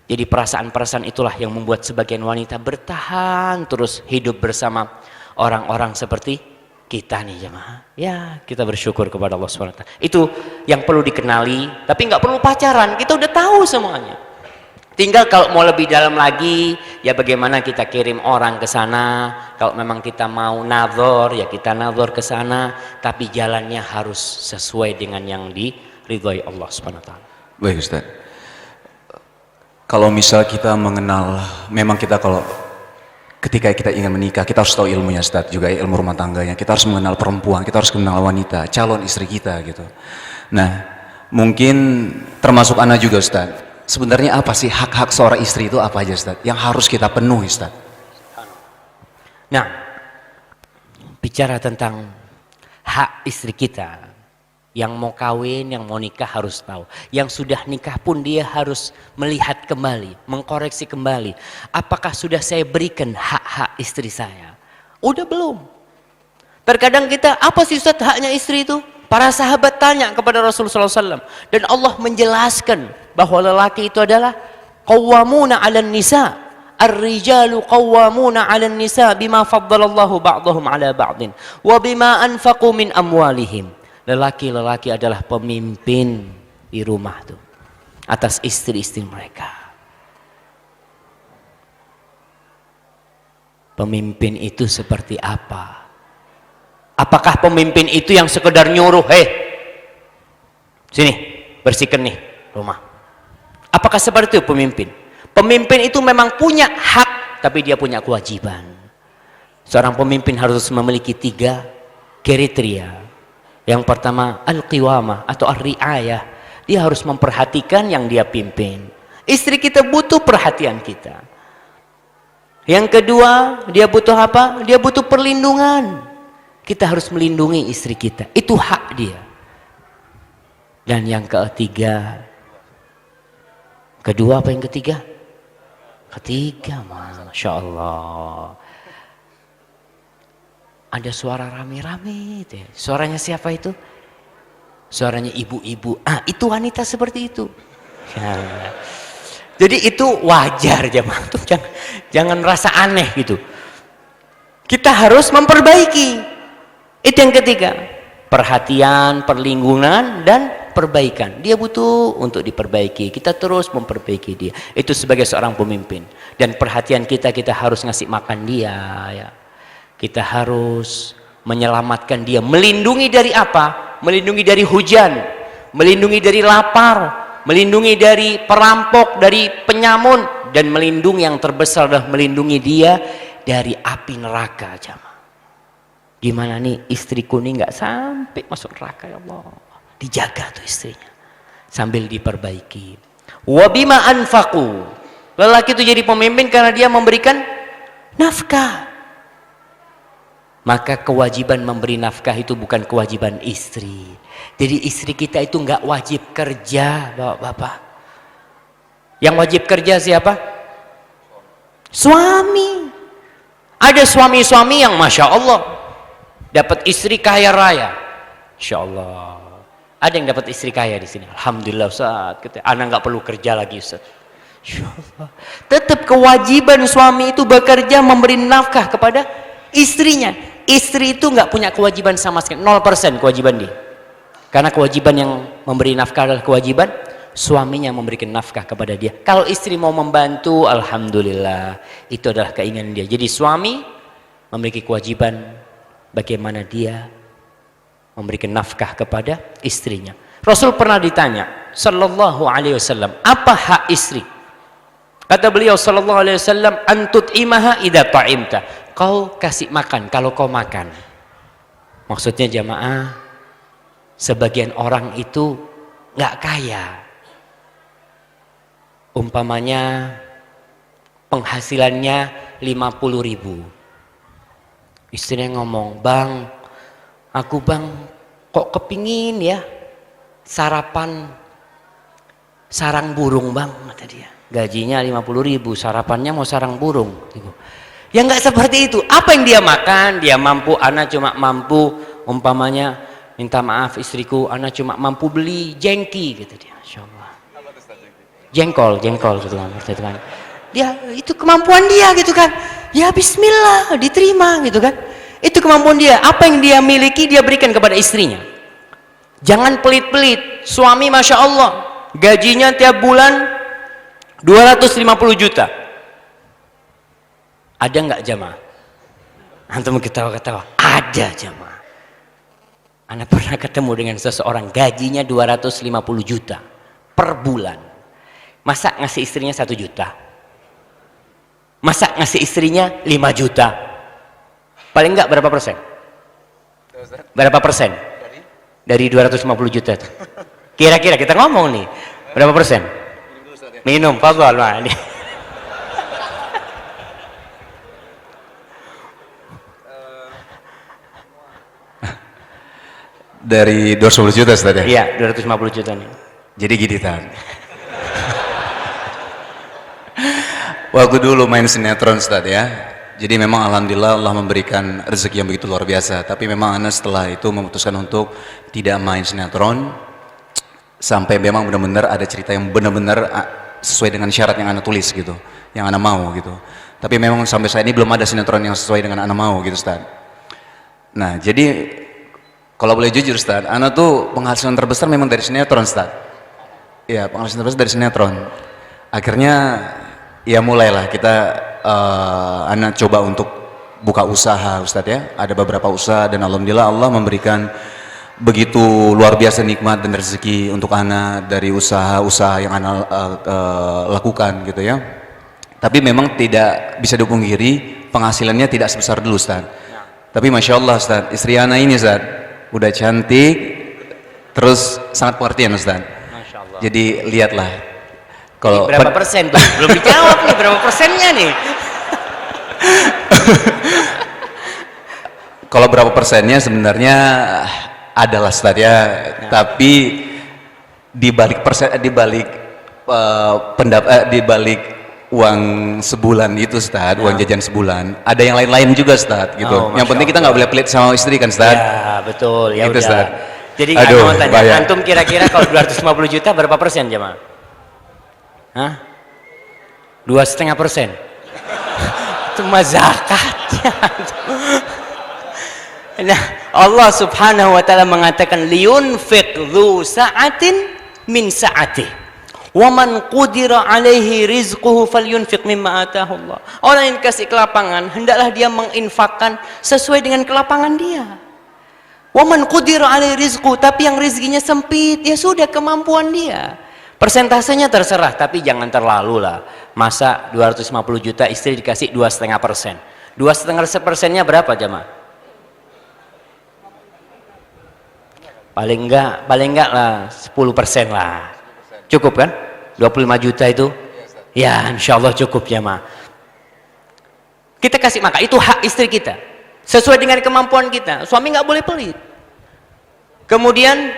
Jadi perasaan-perasaan itulah yang membuat sebagian wanita bertahan terus hidup bersama orang-orang seperti kita nih jemaah. Ya, kita bersyukur kepada Allah SWT. Itu yang perlu dikenali, tapi nggak perlu pacaran, kita udah tahu semuanya. Tinggal kalau mau lebih dalam lagi, ya bagaimana kita kirim orang ke sana. Kalau memang kita mau nazar, ya kita nazar ke sana, tapi jalannya harus sesuai dengan yang diridhoi Allah SWT. Baik Ustaz. Kalau misal kita mengenal, memang kita kalau ketika kita ingin menikah, kita harus tahu ilmunya Ustaz, juga ilmu rumah tangganya. Kita harus mengenal perempuan, kita harus mengenal wanita, calon istri kita gitu. Nah, mungkin termasuk anak juga Ustaz. Sebenarnya apa sih hak-hak seorang istri itu apa aja Ustaz? Yang harus kita penuhi Ustaz? Nah, bicara tentang hak istri kita, yang mau kawin, yang mau nikah harus tahu. Yang sudah nikah pun dia harus melihat kembali, mengkoreksi kembali. Apakah sudah saya berikan hak-hak istri saya? Udah belum? Terkadang kita, apa sih Ustaz haknya istri itu? Para sahabat tanya kepada Rasulullah SAW. Dan Allah menjelaskan bahwa lelaki itu adalah qawwamuna 'alan nisa. Ar-rijalu qawwamuna 'alan nisa bima faddalallahu ba'dahum 'ala ba'din wa bima anfaqu min amwalihim. Lelaki-lelaki adalah pemimpin di rumah tuh atas istri-istri mereka. Pemimpin itu seperti apa? Apakah pemimpin itu yang sekedar nyuruh, sini bersihkan nih rumah? Apakah seperti itu pemimpin? Pemimpin itu memang punya hak, tapi dia punya kewajiban. Seorang pemimpin harus memiliki 3 kriteria. Yang pertama, al-qiwamah atau ar-ri'ayah. Dia harus memperhatikan yang dia pimpin. Istri kita butuh perhatian kita. Yang kedua, dia butuh apa? Dia butuh perlindungan. Kita harus melindungi istri kita. Itu hak dia. Dan yang ketiga, kedua apa yang ketiga? Ketiga, Masya Allah. Ada suara rame-rame. Suaranya siapa itu? Suaranya ibu-ibu. Itu wanita seperti itu. Ya. Jadi itu wajar jemaah. Jangan rasa aneh gitu. Kita harus memperbaiki. Itu yang ketiga. Perhatian, perlindungan, dan perbaikan. Dia butuh untuk diperbaiki. Kita terus memperbaiki dia. Itu sebagai seorang pemimpin. Dan perhatian kita harus ngasih makan dia. Ya. Kita harus menyelamatkan dia. Melindungi dari apa? Melindungi dari hujan. Melindungi dari lapar. Melindungi dari perampok, dari penyamun. Dan melindungi yang terbesar adalah melindungi dia dari api neraka. Jamaah. Gimana nih istriku nih nggak sampai masuk neraka ya Allah. Dijaga tuh istrinya sambil diperbaiki. Wabima anfaqu. Lelaki itu jadi pemimpin karena dia memberikan nafkah. Maka kewajiban memberi nafkah itu bukan kewajiban istri. Jadi istri kita itu nggak wajib kerja, bapak-bapak. Yang wajib kerja siapa? Suami. Ada suami-suami yang masya Allah dapat istri kaya raya, insya Allah. Ada yang dapat istri kaya di sini. Alhamdulillah Ustaz. Anak nggak perlu kerja lagi Ustaz. Insya Allah. Tetap kewajiban suami itu bekerja memberi nafkah kepada istrinya. Istri itu nggak punya kewajiban sama sekali, 0% kewajiban dia. Karena kewajiban yang memberi nafkah adalah kewajiban suaminya memberikan nafkah kepada dia. Kalau istri mau membantu, alhamdulillah, itu adalah keinginan dia. Jadi suami memiliki kewajiban bagaimana dia memberikan nafkah kepada istrinya. Rasul pernah ditanya, sallallahu alaihi wasallam, apa hak istri? Kata beliau sallallahu alaihi wasallam, antut imaha idza ta'imta. Kau kasih makan kalau kau makan. Maksudnya jamaah, sebagian orang itu nggak kaya. Umpamanya penghasilannya 50.000. Istrinya ngomong, bang, aku bang kok kepingin ya sarapan sarang burung bang, kata dia. Gajinya 50.000, sarapannya mau sarang burung. Ya nggak seperti itu. Apa yang dia makan, dia mampu. Ana cuma mampu, umpamanya minta maaf istriku, ana cuma mampu beli jengki, gitu dia. Insya Allah. Jengkol gitu kan. Dia itu kemampuan dia gitu kan. Ya bismillah, diterima gitu kan. Itu kemampuan dia. Apa yang dia miliki dia berikan kepada istrinya. Jangan pelit-pelit. Suami masya Allah gajinya tiap bulan 250 juta. Ada nggak jamaah? Antum ketawa-ketawa. Ada jamaah. Anda pernah ketemu dengan seseorang gajinya 250 juta per bulan. Masa ngasih istrinya 1 juta? Masa ngasih istrinya 5 juta? Paling enggak berapa persen? Berapa persen? Dari 250 juta itu? Kira-kira kita ngomong nih, berapa persen? Minum, fadhal. Ini. Dari 250 juta Ustaz ya? Iya, 250 juta nih. Jadi gini Tan. Waktu dulu main sinetron Ustaz ya. Jadi memang alhamdulillah Allah memberikan rezeki yang begitu luar biasa. Tapi memang Ana setelah itu memutuskan untuk tidak main sinetron sampai memang benar-benar ada cerita yang benar-benar sesuai dengan syarat yang Ana tulis gitu, yang Ana mau gitu. Tapi memang sampai saat ini belum ada sinetron yang sesuai dengan Ana mau gitu Ustaz. Nah, jadi kalau boleh jujur Ustaz, Ana tuh penghasilan terbesar memang dari sinetron Ustaz. Iya, penghasilan terbesar dari sinetron. Akhirnya ya mulailah kita Ana coba untuk buka usaha Ustadz ya. Ada beberapa usaha dan alhamdulillah Allah memberikan begitu luar biasa nikmat dan rezeki untuk Ana dari usaha-usaha yang Ana lakukan gitu ya. Tapi memang tidak bisa dipungkiri penghasilannya tidak sebesar dulu Ustadz. Tapi Masya Allah Ustadz, istri Ana ini Ustadz udah cantik terus sangat pengertian Ustadz. Masya Allah. Jadi lihatlah kalau berapa persen tuh? Belum dijawab nih, berapa persennya nih? Kalau berapa persennya sebenarnya adalah Ustaz ya, tapi di balik uang sebulan itu Ustaz, uang jajan sebulan, ada yang lain-lain juga Ustaz gitu. Yang penting kita nggak boleh pelit sama istri kan Ustaz. Ya, betul. Ya gitu, udah. Ustaz. Jadi Aduh, mau tanya, bahaya. antum kira-kira kalau 250 juta berapa persen jemaah? Hah? 2,5%. Cuma zakatnya. Nah, Allah Subhanahu wa taala mengatakan liyunfiq dzu sa'atin min sa'atih. Wa man qudira alaihi rizquhu falyunfiq mimma atahu Allah. Orang yang dikasih kelapangan, hendaklah dia menginfakkan sesuai dengan kelapangan dia. Wa man qudira alaihi rizquhu, tapi yang rezekinya sempit, ya sudah kemampuan dia. Persentasenya terserah, tapi jangan terlalu lah. Masa 250 juta istri dikasih 2,5%. 2,5%-nya berapa jemaah? paling enggak lah 10% lah. Cukup kan? 25 juta itu? Ya, insya Allah cukup ya, Ma. Kita kasih makan, itu hak istri kita. Sesuai dengan kemampuan kita. Suami nggak boleh pelit. Kemudian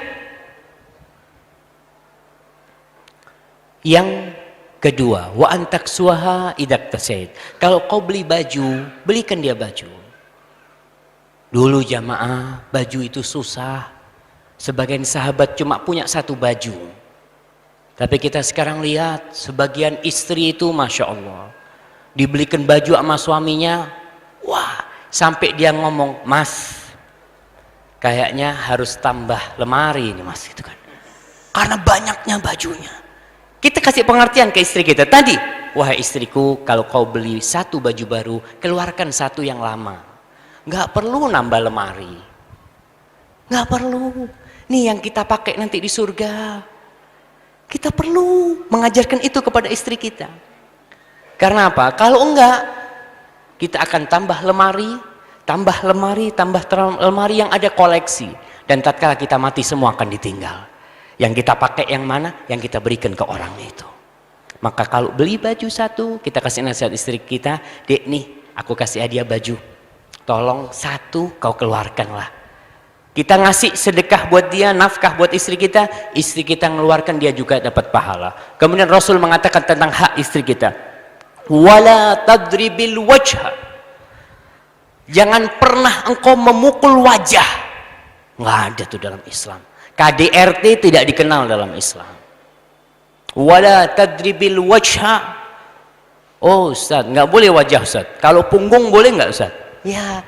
yang kedua, wa antaksuha idak tasaid. Kalau kau beli baju, belikan dia baju. Dulu jamaah, baju itu susah. Sebagian sahabat cuma punya satu baju. Tapi kita sekarang lihat, sebagian istri itu Masya Allah. Dibelikan baju sama suaminya, wah, sampai dia ngomong, Mas, kayaknya harus tambah lemari ini Mas, gitu kan. Karena banyaknya bajunya. Kita kasih pengertian ke istri kita. Tadi, wahai istriku, kalau kau beli satu baju baru, keluarkan satu yang lama. Nggak perlu nambah lemari. Nggak perlu. Nih yang kita pakai nanti di surga. Kita perlu mengajarkan itu kepada istri kita. Karena apa? Kalau enggak, kita akan tambah lemari, tambah lemari yang ada koleksi. Dan tatkala kita mati semua akan ditinggal. Yang kita pakai yang mana? Yang kita berikan ke orang itu. Maka kalau beli baju satu, kita kasih nasihat istri kita, Dek nih, aku kasih hadiah baju. Tolong satu kau keluarkanlah. Kita ngasih sedekah buat dia, nafkah buat istri kita ngeluarkan, dia juga dapat pahala. Kemudian Rasul mengatakan tentang hak istri kita, wala tadribil wajha, jangan pernah engkau memukul wajah. Nggak ada tuh dalam Islam. KDRT tidak dikenal dalam Islam. Wala tadribil wajha. Oh Ustaz, nggak boleh wajah Ustaz. Kalau punggung boleh nggak Ustaz? Ya,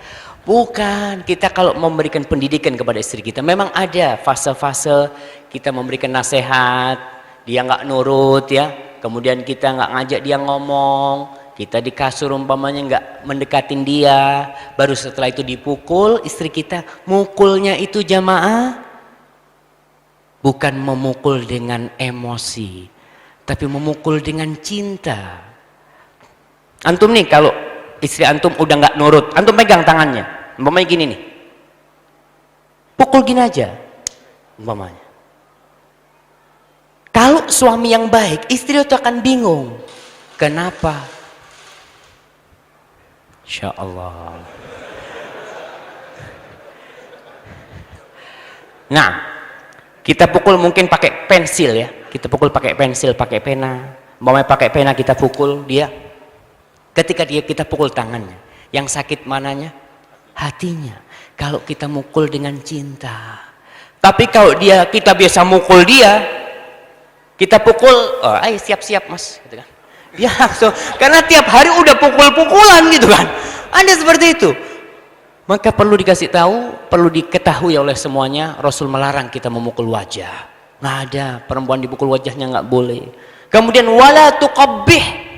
bukan. Kita kalau memberikan pendidikan kepada istri kita, memang ada fase-fase kita memberikan nasihat, dia nggak nurut ya, kemudian kita nggak ngajak dia ngomong, kita di kasur umpamanya nggak mendekatin dia, baru setelah itu dipukul istri kita. Mukulnya itu jamaah bukan memukul dengan emosi, tapi memukul dengan cinta. Antum nih kalau istri antum udah nggak nurut, antum pegang tangannya, umpamanya gini nih, pukul gini aja, umpamanya. Kalau suami yang baik, istri itu akan bingung, kenapa? Insya Allah. Nah, kita pukul mungkin pakai pensil ya, kita pukul pakai pensil, pakai pena, umpamanya pakai pena kita pukul dia. Ketika kita pukul tangannya, yang sakit mananya? Hatinya. Kalau kita mukul dengan cinta. Tapi kalau kita biasa mukul dia, kita pukul, oh, ayo siap-siap Mas, gitu kan. Dia langsung, karena tiap hari udah pukul-pukulan gitu kan. Ada seperti itu. Maka perlu dikasih tahu, perlu diketahui oleh semuanya, Rasul melarang kita memukul wajah. Nggak ada, perempuan dipukul wajahnya nggak boleh. Kemudian wala tuqabbih,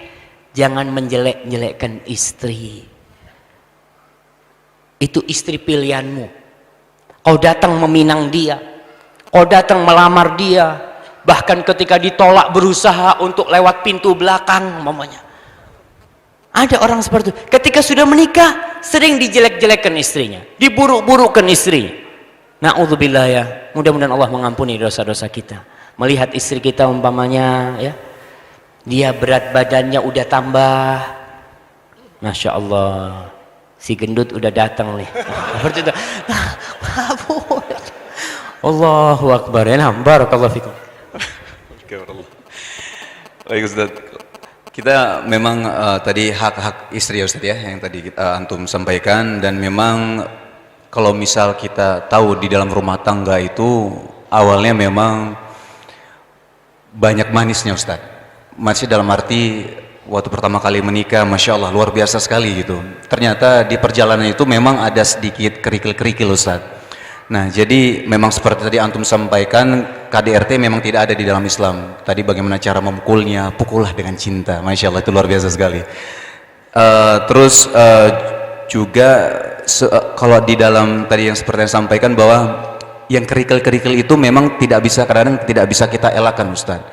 jangan menjelek-jelekkan istri. Itu istri pilihanmu. Kau datang meminang dia, kau datang melamar dia, bahkan ketika ditolak berusaha untuk lewat pintu belakang mamanya. Ada orang seperti itu. Ketika sudah menikah sering dijelek-jelekkan istrinya, diburuk-burukkan istri. Na'udzubillah ya. Mudah-mudahan Allah mengampuni dosa-dosa kita. Melihat istri kita umpamanya ya, dia berat badannya udah tambah, Masya Allah, si gendut udah datang nih. Allahu Akbar. Barakallahu fikum. Baik Ustaz, kita memang tadi hak-hak istri ya Ustaz ya, yang tadi antum sampaikan, dan memang kalau misal kita tahu di dalam rumah tangga itu awalnya memang banyak manisnya Ustaz. Masih dalam arti waktu pertama kali menikah, Masya Allah luar biasa sekali gitu. Ternyata di perjalanan itu memang ada sedikit kerikil-kerikil Ustaz. Nah jadi memang seperti tadi antum sampaikan, KDRT memang tidak ada di dalam Islam. Tadi bagaimana cara memukulnya, pukullah dengan cinta. Masya Allah itu luar biasa sekali. Terus juga kalau di dalam tadi yang seperti yang sampaikan bahwa yang kerikil-kerikil itu memang tidak bisa, kadang-kadang tidak bisa kita elakkan Ustaz.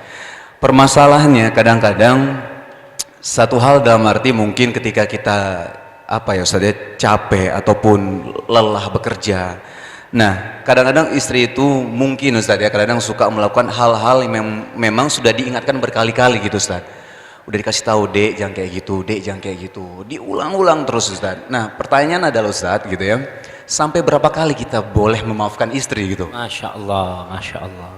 Permasalahannya kadang-kadang satu hal dalam arti mungkin ketika kita apa ya Ustaz ya, capek ataupun lelah bekerja, Nah, kadang-kadang istri itu mungkin Ustaz ya, kadang-kadang suka melakukan hal-hal yang memang sudah diingatkan berkali-kali gitu Ustaz. Udah dikasih tahu, Dek jangan kayak gitu, Dek jangan kayak gitu. Diulang-ulang terus Ustaz. Nah, pertanyaan adalah Ustaz gitu ya, sampai berapa kali kita boleh memaafkan istri gitu? Masya Allah, Masya Allah.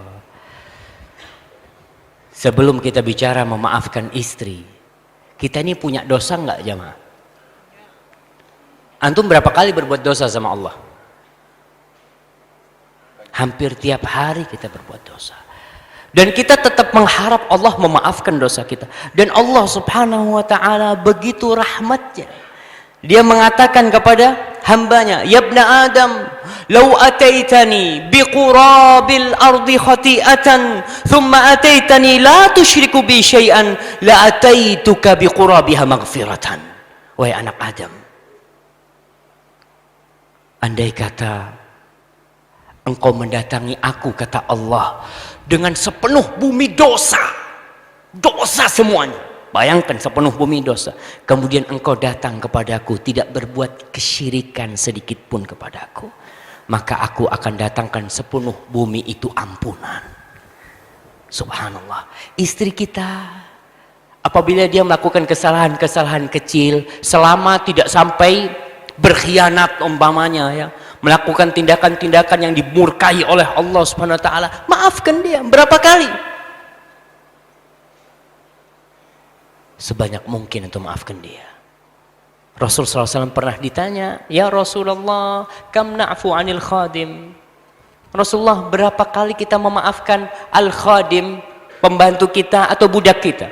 Sebelum kita bicara memaafkan istri, kita ini punya dosa nggak jamaah? Antum berapa kali berbuat dosa sama Allah? Hampir tiap hari kita berbuat dosa. Dan kita tetap mengharap Allah memaafkan dosa kita. Dan Allah subhanahu wa ta'ala begitu rahmatnya. Dia mengatakan kepada hambanya, Ya ibna Adam, Lau ataitani biqurabil ardi khati'atan, Thumma ataitani la tushriku bi syai'an, La ataituka biqurabiha maghfiratan. Wahai anak Adam, andai kata engkau mendatangi aku, kata Allah, dengan sepenuh bumi dosa, dosa semuanya. Bayangkan sepenuh bumi dosa. Kemudian engkau datang kepadaku, tidak berbuat kesyirikan sedikit pun kepadaku, maka aku akan datangkan sepenuh bumi itu ampunan. Subhanallah. Istri kita, apabila dia melakukan kesalahan-kesalahan kecil, selama tidak sampai berkhianat umpamanya ya, melakukan tindakan-tindakan yang dimurkai oleh Allah Subhanahu wa taala, maafkan dia. Berapa kali? Sebanyak mungkin untuk maafkan dia. Rasul SAW pernah ditanya, Ya Rasulullah, kam na'fu anil khadim? Rasulullah, berapa kali kita memaafkan al-khadim, pembantu kita atau budak kita?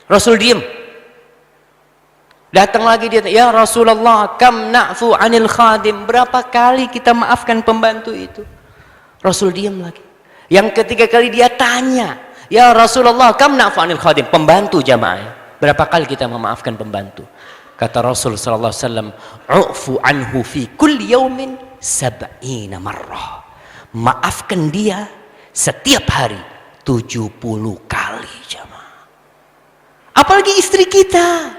Rasul diam. Datang lagi dia, Ya Rasulullah, kam na'fu anil khadim? Berapa kali kita maafkan pembantu itu? Rasul diam lagi. Yang ketiga kali dia tanya, Ya Rasulullah, kam na'fu anil khadim? Pembantu jamaah, berapa kali kita memaafkan pembantu? Kata Rasul sallallahu alaihi wasallam, U'fu anhu fi kulli yaumin 70 marrah. Maafkan dia setiap hari 70 kali jamaah. Apalagi istri kita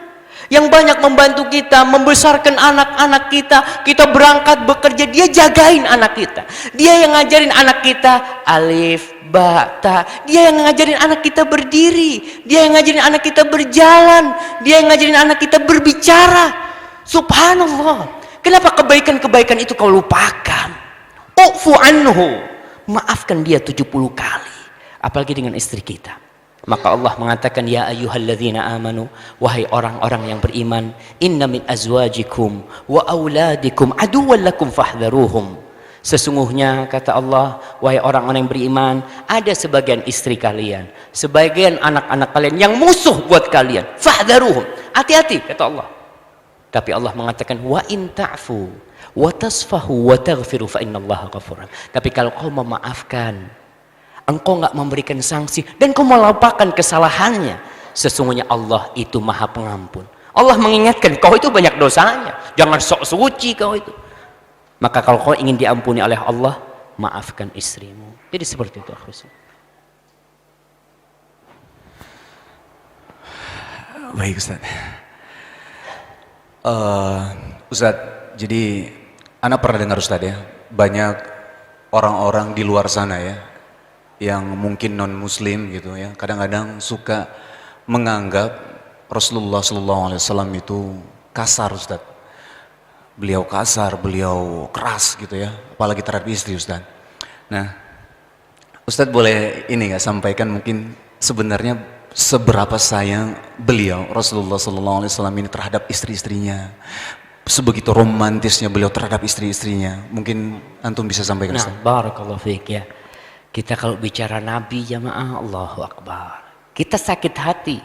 yang banyak membantu kita, membesarkan anak-anak kita. Kita berangkat bekerja, dia jagain anak kita. Dia yang ngajarin anak kita alif, ba, ta. Dia yang ngajarin anak kita berdiri. Dia yang ngajarin anak kita berjalan. Dia yang ngajarin anak kita berbicara. Subhanallah. Kenapa kebaikan-kebaikan itu kau lupakan? U'fu anhu. Maafkan dia 70 kali. Apalagi dengan istri kita. Maka Allah mengatakan, Ya ayyuhalladzina amanu, wahai orang-orang yang beriman, inna min azwajikum wa auladikum aduwwan lakum fahdharuhum. Sesungguhnya kata Allah, wahai orang-orang yang beriman, ada sebagian istri kalian, sebagian anak-anak kalian yang musuh buat kalian. Fahdharuhum. Hati-hati kata Allah. Tapi Allah mengatakan, wa in ta'fu wa tasfahu wa taghfiru fa innallaha ghafurun. Tapi kalau kau memaafkan, engkau nggak memberikan sanksi, dan kau melupakan kesalahannya, sesungguhnya Allah itu maha pengampun. Allah mengingatkan, kau itu banyak dosanya, jangan sok suci kau itu. Maka kalau kau ingin diampuni oleh Allah, maafkan istrimu. Jadi seperti itu akhirnya. Baik Ustaz. Ustaz, jadi anak pernah dengar Ustaz ya, banyak orang-orang di luar sana ya, yang mungkin non muslim gitu ya, kadang-kadang suka menganggap Rasulullah SAW itu kasar Ustaz. Beliau kasar, beliau keras gitu ya, apalagi terhadap istri Ustaz. Nah, Ustaz boleh ini nggak sampaikan mungkin sebenarnya seberapa sayang beliau Rasulullah SAW ini terhadap istri-istrinya, sebegitu romantisnya beliau terhadap istri-istrinya. Mungkin antum bisa sampaikan Ustaz. Nah, barakallahu fiik ya. Kita kalau bicara Nabi jamaah, Allahu Akbar, kita sakit hati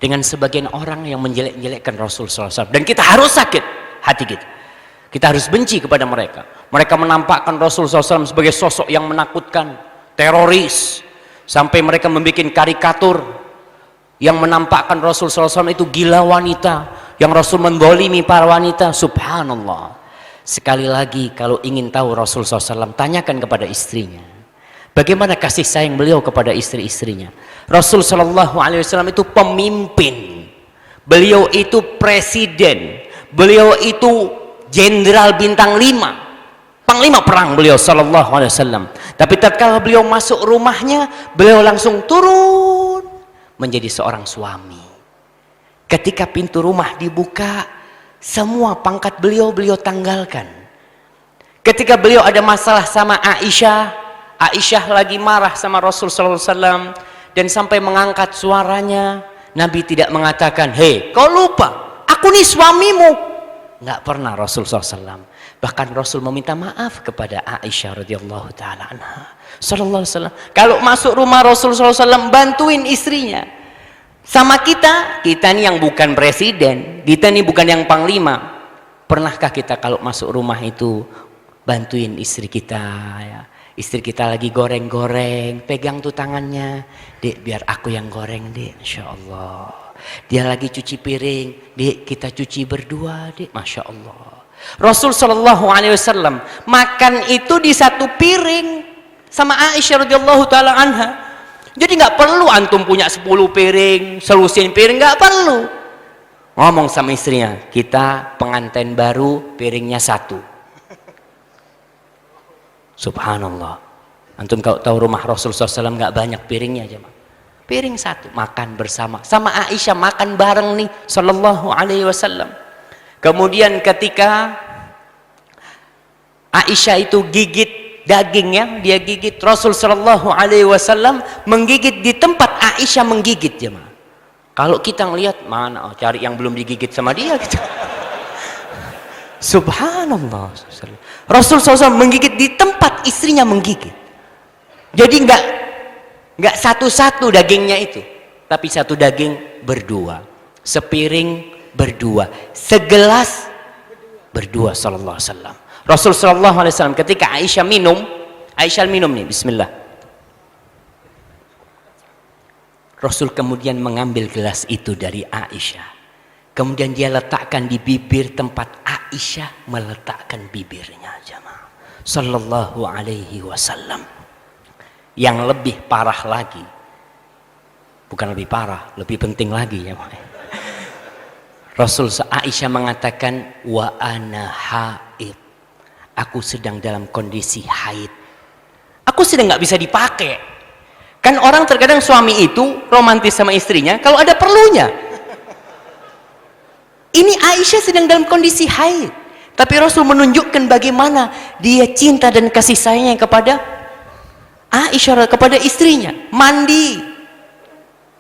dengan sebagian orang yang menjelek-jelekkan Rasul SAW, dan kita harus sakit hati kita. Kita harus benci kepada mereka. Mereka menampakkan Rasul SAW sebagai sosok yang menakutkan, teroris, sampai mereka membuat karikatur yang menampakkan Rasul SAW itu gila wanita, yang Rasul mendolimi para wanita. Subhanallah. Sekali lagi, kalau ingin tahu Rasul SAW, tanyakan kepada istrinya. Bagaimana kasih sayang beliau kepada istri-istrinya. Rasul Shallallahu Alaihi Wasallam itu pemimpin, beliau itu presiden, beliau itu jenderal bintang 5. panglima perang beliau sallallahu alaihi wasallam. Tapi tatkala beliau masuk rumahnya, beliau langsung turun menjadi seorang suami. Ketika pintu rumah dibuka, semua pangkat beliau tanggalkan. Ketika beliau ada masalah sama Aisyah, Aisyah lagi marah sama Rasul sallallahu alaihi wasallam dan sampai mengangkat suaranya, Nabi tidak mengatakan, "Hei, kau lupa, aku nih suamimu." Enggak pernah Rasul sallallahu alaihi wasallam. Bahkan Rasul meminta maaf kepada Aisyah radhiyallahu taala anha. Sallallahu alaihi wasallam. Kalau masuk rumah Rasul sallallahu alaihi wasallam, bantuin istrinya. Sama kita nih yang bukan presiden, kita nih bukan yang panglima. Pernahkah kita kalau masuk rumah itu bantuin istri kita ya? Istri kita lagi goreng-goreng, pegang tuh tangannya, "Dek, biar aku yang goreng, Dek." Masya Allah. Dia lagi cuci piring, "Dek, kita cuci berdua, Dek." Masya Allah. Rasul Shallallahu Alaihi Wasallam makan itu di satu piring sama Aisyah radhiyallahu taala anha. Jadi nggak perlu antum punya 10 piring, selusin piring, nggak perlu. Ngomong sama istrinya, "Kita pengantin baru, piringnya satu." Subhanallah. Antum kalau tahu rumah Rasul SAW nggak banyak piringnya aja, piring satu, makan bersama. Sama Aisyah makan bareng nih, Sallallahu Alaihi Wasallam. Kemudian ketika Aisyah itu gigit dagingnya, dia gigit, Rasul Sallallahu Alaihi Wasallam menggigit di tempat Aisyah menggigit, jemaah. Kalau kita ngelihat, mana cari yang belum digigit sama dia gitu. Subhanallah. Rasul SAW menggigit di tempat istrinya menggigit. Jadi nggak satu-satu dagingnya itu, tapi satu daging berdua, sepiring berdua, segelas berdua. Sallallahu Alaihi Wasallam. Rasul Sallallahu Alaihi Wasallam ketika Aisyah minum nih, Bismillah. Rasul kemudian mengambil gelas itu dari Aisyah. Kemudian dia letakkan di bibir tempat Aisyah meletakkan bibirnya, jemaah. Sallallahu Alaihi Wasallam. Yang lebih parah lagi, bukan lebih parah, lebih penting lagi ya. Rasul Aisyah mengatakan, "Wa ana haid." Aku sedang dalam kondisi haid. Aku sedang nggak bisa dipakai. Kan orang terkadang suami itu romantis sama istrinya kalau ada perlunya. Ini Aisyah sedang dalam kondisi haid, tapi Rasul menunjukkan bagaimana dia cinta dan kasih sayangnya kepada Aisyah, kepada istrinya. Mandi,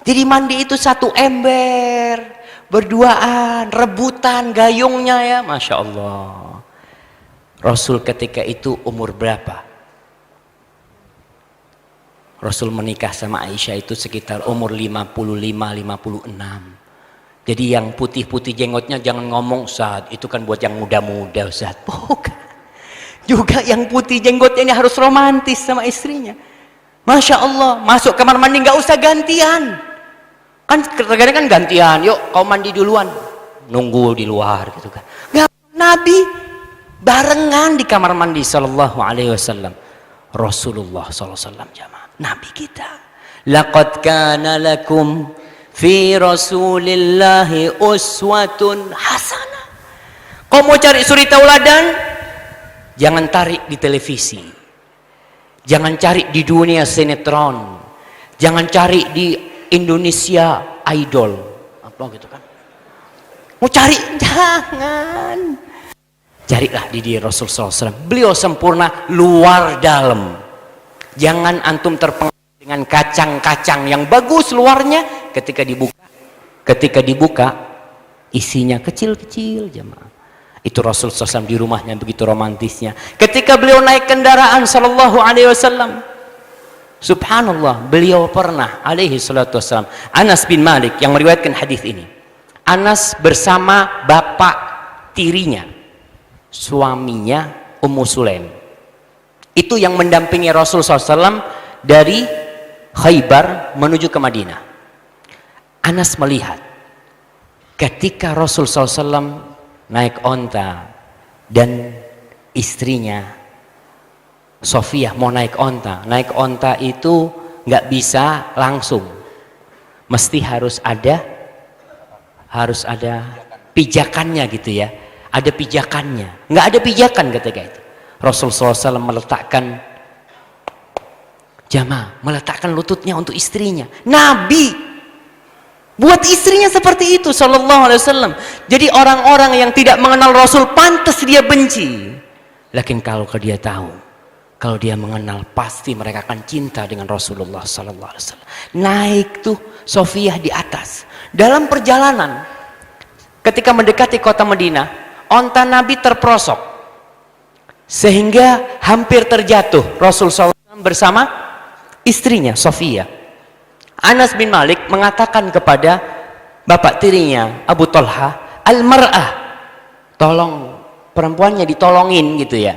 jadi mandi itu satu ember, berduaan, rebutan gayungnya ya, Masya Allah. Rasul ketika itu umur berapa? Rasul menikah sama Aisyah itu sekitar umur 55-56. Jadi yang putih-putih jenggotnya jangan ngomong, "Ustaz, itu kan buat yang muda-muda, Ustaz." Bukan. Juga yang putih jenggotnya ini harus romantis sama istrinya. Masya Allah, masuk kamar mandi nggak usah gantian. Kan kadang-kadang kan gantian, "Yuk kau mandi duluan." Nunggu di luar gitu kan. Nggak, Nabi barengan di kamar mandi Sallallahu Alaihi Wasallam. Rasulullah Sallallahu Alaihi Wasallam, jamaah. Nabi kita. Laqad kana lakum fi Rasulillahi uswatun hasanah. Kau mau cari suri tauladan? Jangan tarik di televisi. Jangan cari di dunia sinetron. Jangan cari di Indonesia Idol. Apa gitu kan? Mau cari? Jangan. Carilah di diri Rasul SAW. Beliau sempurna luar dalam. Jangan antum terpengaruh dengan kacang-kacang yang bagus luarnya, ketika dibuka isinya kecil-kecil, jemaah. Itu Rasul SAW di rumahnya begitu romantisnya. Ketika beliau naik kendaraan Sallallahu Alaihi Wasallam, subhanallah, beliau pernah alaihi salatu wassalam, Anas bin Malik yang meriwayatkan hadis ini. Anas bersama bapak tirinya, suaminya Ummu Sulaim. Itu yang mendampingi Rasul SAW dari Khaybar menuju ke Madinah. Anas melihat ketika Rasul SAW naik onta dan istrinya Sofiyah mau naik onta. Naik onta itu nggak bisa langsung, mesti harus ada pijakannya gitu ya. Ada pijakannya. Nggak ada pijakan ketika itu. Rasulullah SAW meletakkan lututnya untuk istrinya. Nabi buat istrinya seperti itu sallallahu alaihi wasallam. Jadi orang-orang yang tidak mengenal Rasul pantas dia benci. Lakin kalau dia tahu, kalau dia mengenal, pasti mereka akan cinta dengan Rasulullah sallallahu alaihi wasallam. Naik tuh Sofiyah di atas. Dalam perjalanan ketika mendekati kota Madinah, onta Nabi terprosok sehingga hampir terjatuh Rasul sallallahu alaihi wasallam bersama istrinya Sofiyah. Anas bin Malik mengatakan kepada bapak tirinya Abu Talha, al-mar'ah, tolong perempuannya ditolongin gitu ya.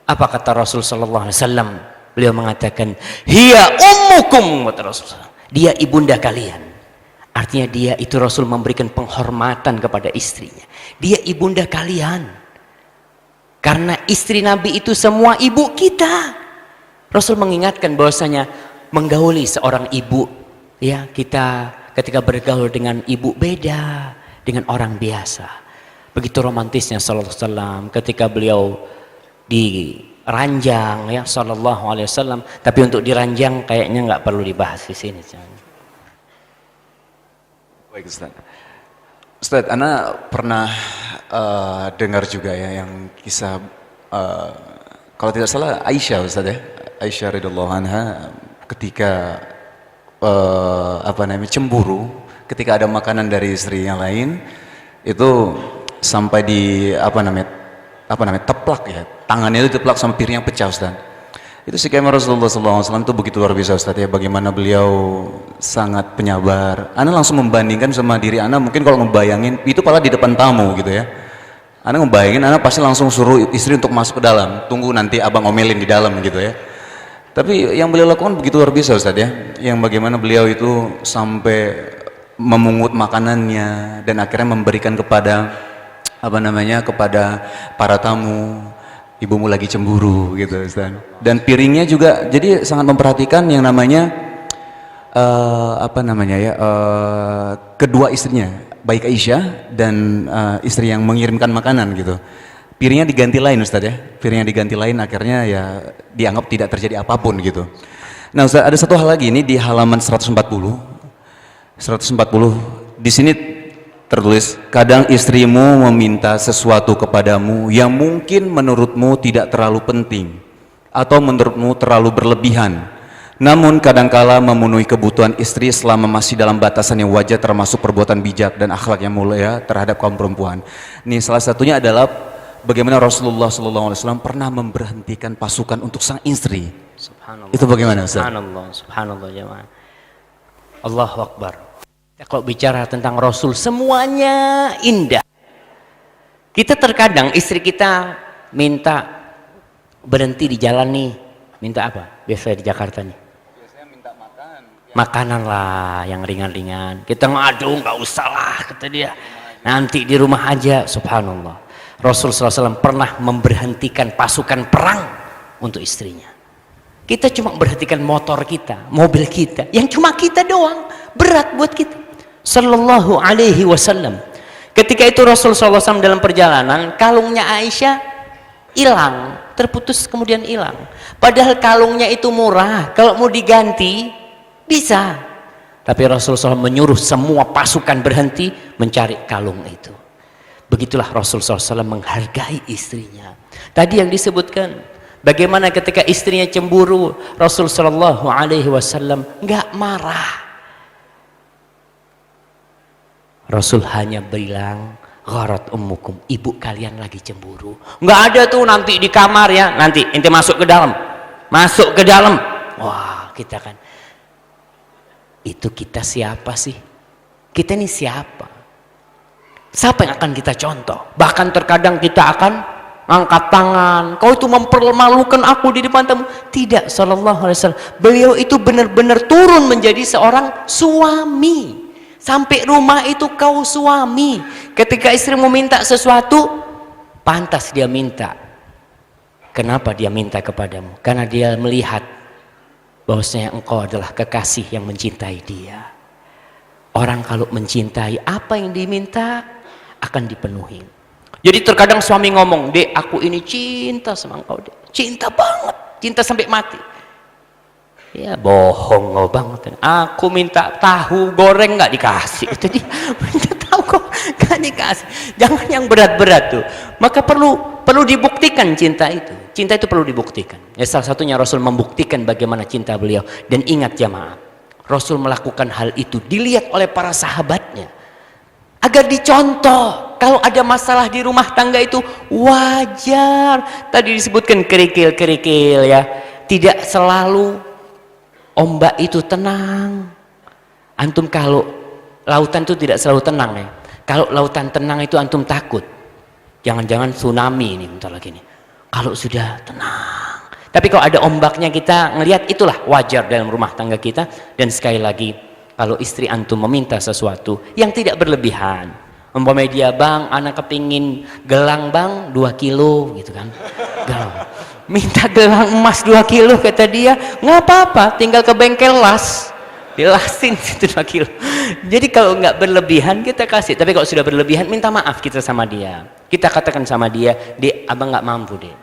Apa kata Rasul sallallahu alaihi wasallam? Beliau mengatakan, hiya ummukum, kata Rasul. Dia ibunda kalian. Artinya dia itu, Rasul memberikan penghormatan kepada istrinya. Dia ibunda kalian. Karena istri Nabi itu semua ibu kita. Rasul mengingatkan bahwasanya menggauli seorang ibu, ya, kita ketika bergaul dengan ibu beda dengan orang biasa. Begitu romantisnya sallallahu alaihi wasallam ketika beliau diranjang, ya, sallallahu alaihi wasallam. Tapi untuk diranjang kayaknya nggak perlu dibahas di sini. Baik Ustaz. Ustaz, Ana pernah dengar juga ya yang kisah kalau tidak salah Aisyah, Ustaz ya. Aisyah radhiyallahu anha ketika cemburu ketika ada makanan dari istri yang lain, itu sampai di teplak ya, tangannya itu teplak sama piring yang pecah, Ustaz. Itu si Kemar Rasulullah SAW itu begitu luar biasa, Ustaz ya, bagaimana beliau sangat penyabar. Ana langsung membandingkan sama diri Ana, mungkin kalau ngebayangin itu pala di depan tamu gitu ya, Ana ngebayangin Ana pasti langsung suruh istri untuk masuk ke dalam, tunggu nanti abang omelin di dalam gitu ya. Tapi yang beliau lakukan begitu luar biasa, Ustaz ya, yang bagaimana beliau itu sampai memungut makanannya dan akhirnya memberikan kepada kepada para tamu. Ibumu lagi cemburu gitu, Ustaz. Dan piringnya juga jadi sangat memperhatikan yang namanya kedua istrinya, baik Aisyah dan istri yang mengirimkan makanan gitu. Piringnya diganti lain, Ustaz ya. Piringnya diganti lain, akhirnya ya dianggap tidak terjadi apapun gitu. Nah, Ustaz, ada satu hal lagi, ini di halaman 140 di sini tertulis, kadang istrimu meminta sesuatu kepadamu yang mungkin menurutmu tidak terlalu penting atau menurutmu terlalu berlebihan, namun kadangkala memenuhi kebutuhan istri selama masih dalam batasan yang wajar, termasuk perbuatan bijak dan akhlak yang mulia terhadap kaum perempuan. Nih salah satunya adalah bagaimana Rasulullah SAW pernah memberhentikan pasukan untuk sang istri. Subhanallah. Itu bagaimana, Ustaz? Subhanallah jemaah. Allahu Akbar. Kalau bicara tentang Rasul, semuanya indah. Kita terkadang istri kita minta berhenti di jalan nih, minta apa? Biasanya di Jakarta nih. Biasanya minta makan. Makanan lah yang ringan-ringan. Kita ngadu, nggak usah lah, kata dia. Nanti di rumah aja. Subhanallah. Rasul SAW pernah memberhentikan pasukan perang untuk istrinya. Kita cuma berhentikan motor kita, mobil kita, yang cuma kita doang, berat buat kita. Sallallahu alaihi wasallam. Ketika itu Rasul SAW dalam perjalanan, kalungnya Aisyah hilang, terputus kemudian hilang. Padahal kalungnya itu murah, kalau mau diganti bisa. Tapi Rasul SAW menyuruh semua pasukan berhenti mencari kalung itu. Begitulah Rasul SAW menghargai istrinya. Tadi yang disebutkan, bagaimana ketika istrinya cemburu, Rasul Shallallahu Alaihi Wasallam nggak marah. Rasul hanya bilang, gharat ummukum, ibu kalian lagi cemburu. Nggak ada tuh nanti di kamar ya, nanti ente masuk ke dalam, masuk ke dalam. Wah, kita kan, itu kita siapa sih? Kita ini siapa? Siapa yang akan kita contoh? Bahkan terkadang kita akan angkat tangan, kau itu mempermalukan aku di depan tamu. Tidak, sallallahu alaihi wasallam. Beliau itu benar-benar turun menjadi seorang suami. Sampai rumah itu kau suami. Ketika istrimu minta sesuatu, pantas dia minta. Kenapa dia minta kepadamu? Karena dia melihat bahwasanya engkau adalah kekasih yang mencintai dia. Orang kalau mencintai, apa yang diminta akan dipenuhi. Jadi terkadang suami ngomong, "Dek, aku ini cinta sama engkau, Dek. Cinta banget, cinta sampai mati." Ya bohong kau banget. Aku minta tahu goreng nggak dikasih. Itu dia minta tahu kok nggak dikasih. Jangan yang berat-berat tuh. Maka perlu dibuktikan cinta itu. Cinta itu perlu dibuktikan. Ya, salah satunya Rasul membuktikan bagaimana cinta beliau. Dan ingat jamaah, Rasul melakukan hal itu dilihat oleh para sahabatnya agar dicontoh. Kalau ada masalah di rumah tangga itu wajar. Tadi disebutkan kerikil-kerikil ya. Tidak selalu ombak itu tenang. Antum kalau lautan itu tidak selalu tenang ya. Kalau lautan tenang itu antum takut. Jangan-jangan tsunami ini bentar lagi nih. Kalau sudah tenang. Tapi kalau ada ombaknya kita ngelihat, itulah wajar dalam rumah tangga kita. Dan sekali lagi, kalau istri antum meminta sesuatu yang tidak berlebihan. Umpamanya dia, "Bang, anak kepingin gelang bang 2 kilo gitu kan." Gelang. Minta gelang emas 2 kilo kata dia, nggak apa-apa, tinggal ke bengkel las, dilasin situ 2 kilo. Jadi kalau nggak berlebihan kita kasih, tapi kalau sudah berlebihan minta maaf kita sama dia. Kita katakan sama dia, "Dek, abang nggak mampu deh.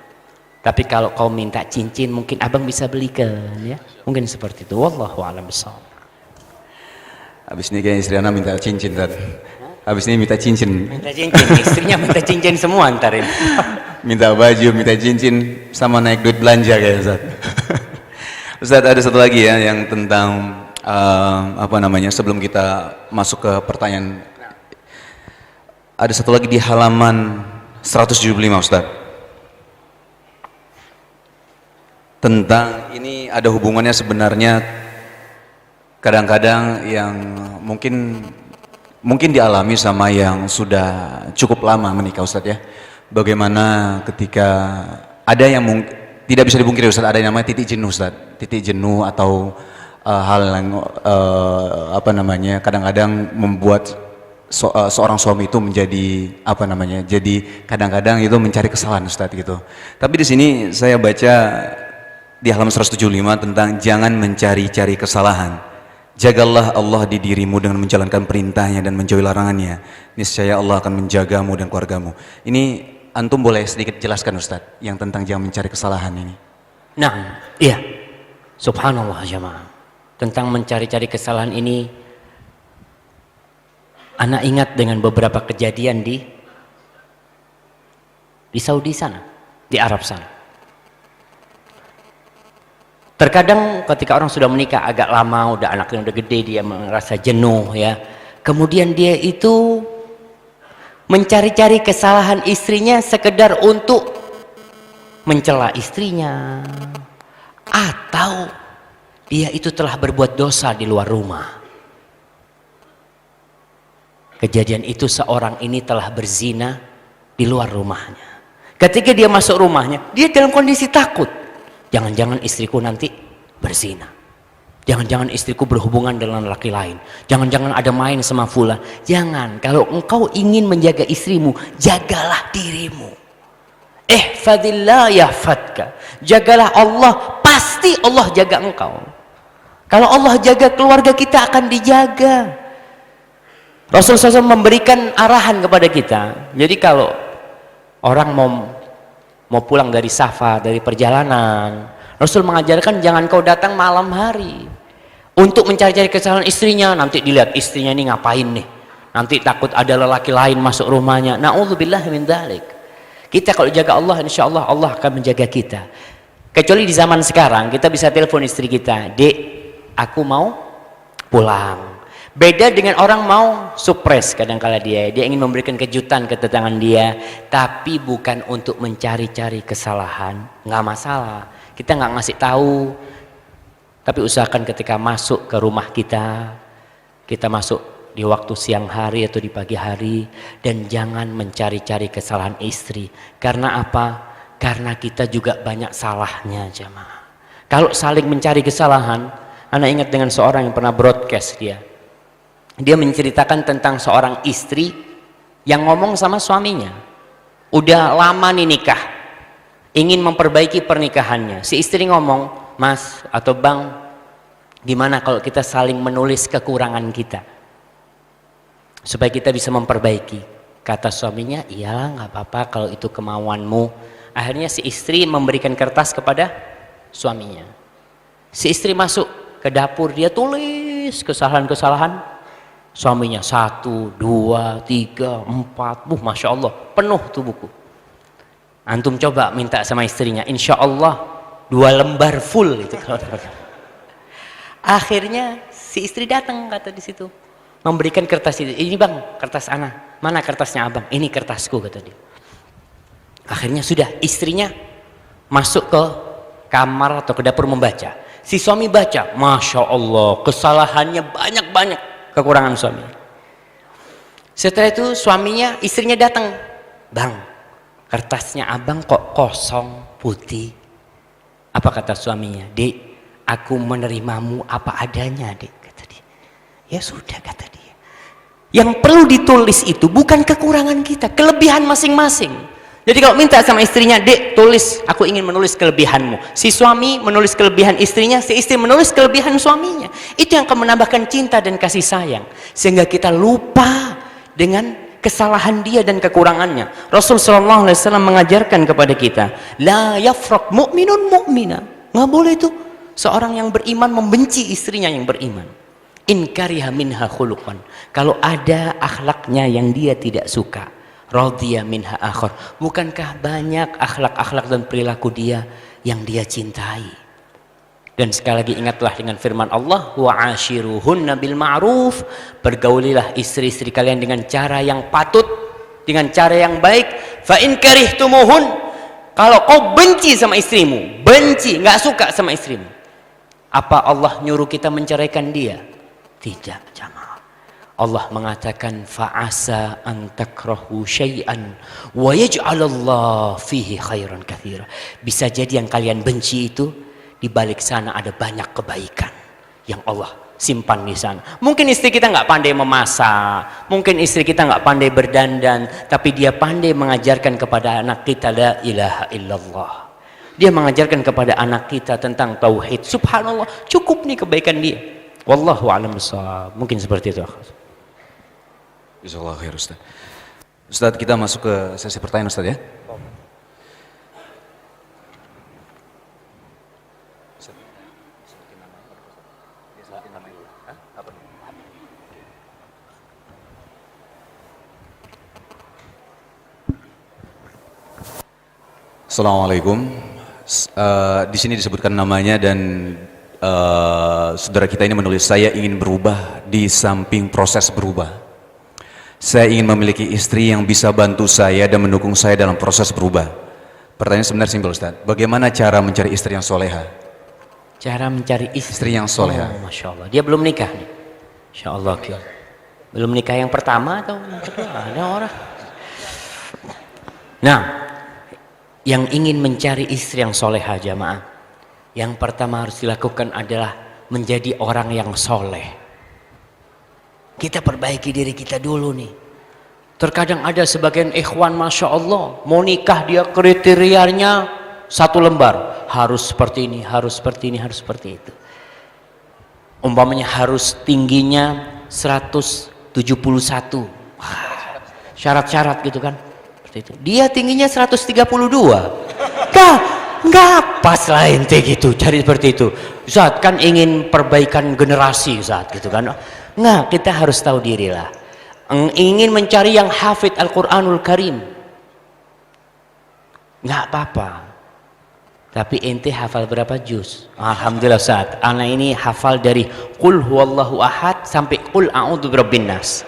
Tapi kalau kau minta cincin mungkin abang bisa belikan ya." Mungkin seperti itu. Wallahu a'lam bishawab. Habis ini kayak istri anak minta cincin Tad. Habis ini minta cincin. Minta cincin, istrinya minta cincin semua ntar ini. Minta baju, minta cincin, sama naik duit belanja kayak Ustaz. Ustaz, ada satu lagi ya yang tentang apa namanya, sebelum kita masuk ke pertanyaan, ada satu lagi di halaman 175 Ustaz, tentang ini ada hubungannya sebenarnya kadang-kadang yang mungkin dialami sama yang sudah cukup lama menikah Ustaz ya. Bagaimana ketika ada yang tidak bisa dipungkiri Ustaz, ada yang namanya titik jenuh Ustaz, titik jenuh atau hal yang apa namanya, kadang-kadang membuat seorang suami itu menjadi apa namanya, jadi kadang-kadang itu mencari kesalahan Ustaz gitu. Tapi di sini saya baca di halaman 175 tentang jangan mencari-cari kesalahan. Jagalah Allah di dirimu dengan menjalankan perintahnya dan menjauhi larangannya. Niscaya Allah akan menjagamu dan keluargamu. Ini antum boleh sedikit jelaskan Ustadz yang tentang jangan mencari kesalahan ini? Nah, iya. Subhanallah jamaah. Tentang mencari-cari kesalahan ini, anak ingat dengan beberapa kejadian di Saudi sana, di Arab sana. Terkadang ketika orang sudah menikah agak lama, udah anaknya udah gede, dia merasa jenuh ya. Kemudian dia itu mencari-cari kesalahan istrinya sekedar untuk mencela istrinya, atau dia itu telah berbuat dosa di luar rumah. Kejadian itu seorang ini telah berzina di luar rumahnya. Ketika dia masuk rumahnya, dia dalam kondisi takut. Jangan-jangan istriku nanti berzina. Jangan-jangan istriku berhubungan dengan laki lain. Jangan-jangan ada main sama fulan. Jangan. Kalau engkau ingin menjaga istrimu, jagalah dirimu. Ihfadillah yahfadka. Jagalah Allah, pasti Allah jaga engkau. Kalau Allah jaga, keluarga kita akan dijaga. Rasulullah SAW memberikan arahan kepada kita. Jadi kalau orang mau pulang dari safar, dari perjalanan, Rasul mengajarkan jangan kau datang malam hari untuk mencari-cari kesalahan istrinya. Nanti dilihat istrinya ini ngapain nih, nanti takut ada lelaki lain masuk rumahnya. Na'udzubillah min dzalik. Kita kalau jaga Allah, insya Allah Allah akan menjaga kita. Kecuali di zaman sekarang kita bisa telepon istri kita, "Dek, aku mau pulang." Beda dengan orang mau surprise, kadang-kala dia ingin memberikan kejutan ke tetangga dia, tapi bukan untuk mencari-cari kesalahan. Nggak masalah, kita nggak ngasih tahu, tapi usahakan ketika masuk ke rumah kita masuk di waktu siang hari atau di pagi hari, dan jangan mencari-cari kesalahan istri. Karena apa? Karena kita juga banyak salahnya jemaah. Kalau saling mencari kesalahan, anak ingat dengan seorang yang pernah broadcast dia menceritakan tentang seorang istri yang ngomong sama suaminya, udah lama nih nikah, ingin memperbaiki pernikahannya. Si istri ngomong, "Mas atau Bang, gimana kalau kita saling menulis kekurangan kita supaya kita bisa memperbaiki?" Kata suaminya, iyalah nggak apa-apa kalau itu kemauanmu. Akhirnya si istri memberikan kertas kepada suaminya. Si istri masuk ke dapur, dia tulis kesalahan-kesalahan suaminya. 1, 2, 3, 4, Masya Allah, penuh tuh buku. Antum coba minta sama istrinya, insya Allah 2 lembar full itu kalau. Akhirnya si istri datang, kata di situ, memberikan kertas itu. Ini bang, kertas ana. Mana kertasnya abang? Ini kertasku, kata dia. Akhirnya sudah, istrinya masuk ke kamar atau ke dapur membaca. Si suami baca, Masya Allah, kesalahannya banyak-banyak, kekurangan suami. Setelah itu suaminya, istrinya datang, bang, kertasnya abang kok kosong, putih. Apa kata suaminya? Dek, aku menerimamu apa adanya, dek, kata dia. Ya sudah, kata dia. Yang perlu ditulis itu bukan kekurangan kita, kelebihan masing-masing. Jadi kalau minta sama istrinya, dek tulis, aku ingin menulis kelebihanmu. Si suami menulis kelebihan istrinya, si istri menulis kelebihan suaminya. Itu yang akan menambahkan cinta dan kasih sayang. Sehingga kita lupa dengan kesalahan dia dan kekurangannya. Rasul sallallahu alaihi wasallam mengajarkan kepada kita, la yafraq mu'minun mu'mina. Nggak boleh itu seorang yang beriman membenci istrinya yang beriman. In kariha minha khuluqan. Kalau ada akhlaknya yang dia tidak suka, radhiya minha akhar. Bukankah banyak akhlak-akhlak dan perilaku dia yang dia cintai? Dan sekali lagi ingatlah dengan firman Allah, wa ashiruhunna bil ma'ruf. Bergaulilah istri-istri kalian dengan cara yang patut, dengan cara yang baik. Fa in karihtumuhun. Kalau kau benci sama istrimu, benci, nggak suka sama istrimu, apa Allah nyuruh kita menceraikan dia? Tidak, jamaah. Allah mengatakan fa'asa an takrahu syai'an wa yaj'alallahu fihi khairan katsira. Bisa jadi yang kalian benci itu di balik sana ada banyak kebaikan yang Allah simpan di sana. Mungkin istri kita nggak pandai memasak, mungkin istri kita nggak pandai berdandan, tapi dia pandai mengajarkan kepada anak kita la ilaha illallah. Dia mengajarkan kepada anak kita tentang tauhid. Subhanallah, cukup nih kebaikan dia. Wallahu a'lam bishawab. Mungkin seperti itu. Jazakallahu khair, Ustaz. Ustaz, kita masuk ke sesi pertanyaan, Ustaz, ya. Assalamualaikum. Di sini disebutkan namanya dan saudara kita ini menulis, saya ingin berubah di samping proses berubah. Saya ingin memiliki istri yang bisa bantu saya dan mendukung saya dalam proses berubah. Pertanyaan sebenarnya simpel, Ustaz. Bagaimana cara mencari istri yang soleha? Cara mencari istri yang soleha. Oh, Masya Allah. Dia belum nikah nih. Insya Allah. Belum nikah yang pertama atau yang kedua? Ada orang. Nah, yang ingin mencari istri yang soleha, jamaah, yang pertama harus dilakukan adalah menjadi orang yang soleh. Kita perbaiki diri kita dulu nih. Terkadang ada sebagian ikhwan, Masya Allah, mau nikah dia kriterianya 1 lembar. Harus seperti ini, harus seperti ini, harus seperti itu. Umpamanya harus tingginya 171. Syarat-syarat gitu kan. Seperti itu. Dia tingginya 132. Enggak pas lah ente gitu, cari seperti itu. Ustaz kan ingin perbaikan generasi, Ustaz gitu kan. Enggak, kita harus tahu diri lah. Ingin mencari yang hafid Al-Quranul Karim, enggak apa-apa. Tapi ente hafal berapa juz? Alhamdulillah, Ustaz, anak ini hafal dari Qul huwallahu ahad sampai Qul a'udzu birabbin nas.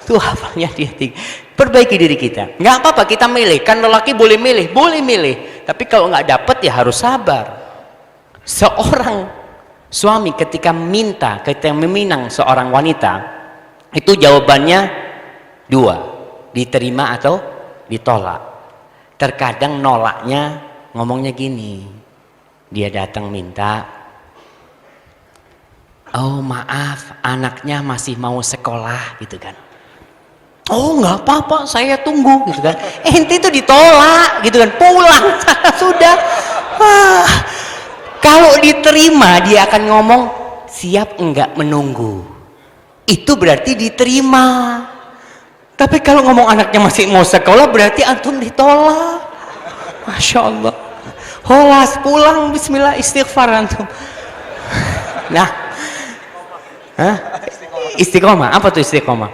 Itu hafalnya dia tinggi. Perbaiki diri kita. Nggak apa-apa kita milih, kan lelaki boleh milih, boleh milih. Tapi kalau nggak dapet ya harus sabar. Seorang suami ketika meminang seorang wanita, itu jawabannya 2, diterima atau ditolak. Terkadang nolaknya ngomongnya gini, dia datang minta, oh maaf anaknya masih mau sekolah gitu kan. Oh nggak apa-apa, saya tunggu gitu kan. Ente itu ditolak gitu kan, pulang sudah. Kalau diterima dia akan ngomong siap enggak menunggu. Itu berarti diterima. Tapi kalau ngomong anaknya masih mau sekolah berarti antum ditolak. Masya Allah. Holas pulang bismillah istighfar antum. Nah, hah? Istiqomah, apa tuh istiqomah?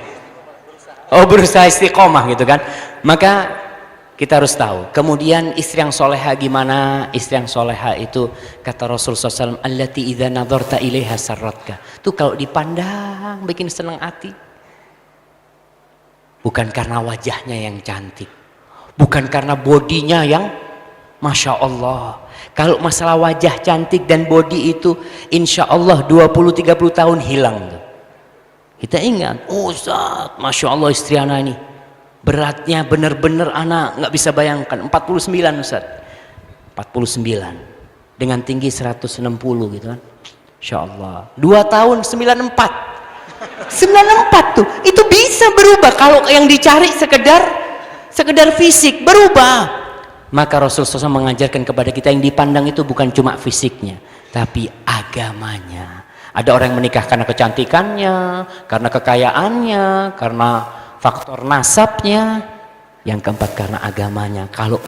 Oh, berusaha istiqomah gitu kan. Maka kita harus tahu. Kemudian istri yang soleha gimana? Istri yang soleha itu kata Rasul SAW, allati idza nadharta ilaiha sarratka. Tuh kalau dipandang bikin senang hati. Bukan karena wajahnya yang cantik, bukan karena bodinya yang Masya Allah. Kalau masalah wajah cantik dan body itu insya Allah 20-30 tahun hilang tuh. Kita ingat, Ustaz, Masya Allah istri anak ini beratnya bener-bener anak nggak bisa bayangkan, 49 Ustaz, 49 dengan tinggi 160 gitu kan. Insya Allah 2 tahun 94 tuh itu bisa berubah kalau yang dicari sekedar fisik berubah. Maka Rasulullah SAW mengajarkan kepada kita yang dipandang itu bukan cuma fisiknya tapi agamanya. Ada orang yang menikah karena kecantikannya, karena kekayaannya, karena faktor nasabnya. Yang keempat karena agamanya. Kalau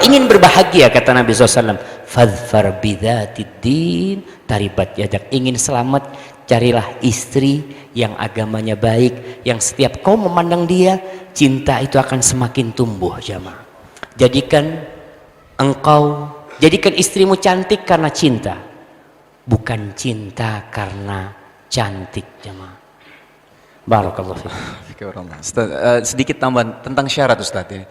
ingin berbahagia kata Nabi SAW, fadfar bidzatiddin taribat yadak. Ingin selamat, carilah istri yang agamanya baik, yang setiap kau memandang dia, cinta itu akan semakin tumbuh. Jamaah, jadikan istrimu cantik karena cinta, bukan cinta karena cantik. Jamaah, barakallahu fiik. Sedikit tambahan tentang syarat Ustaz ya.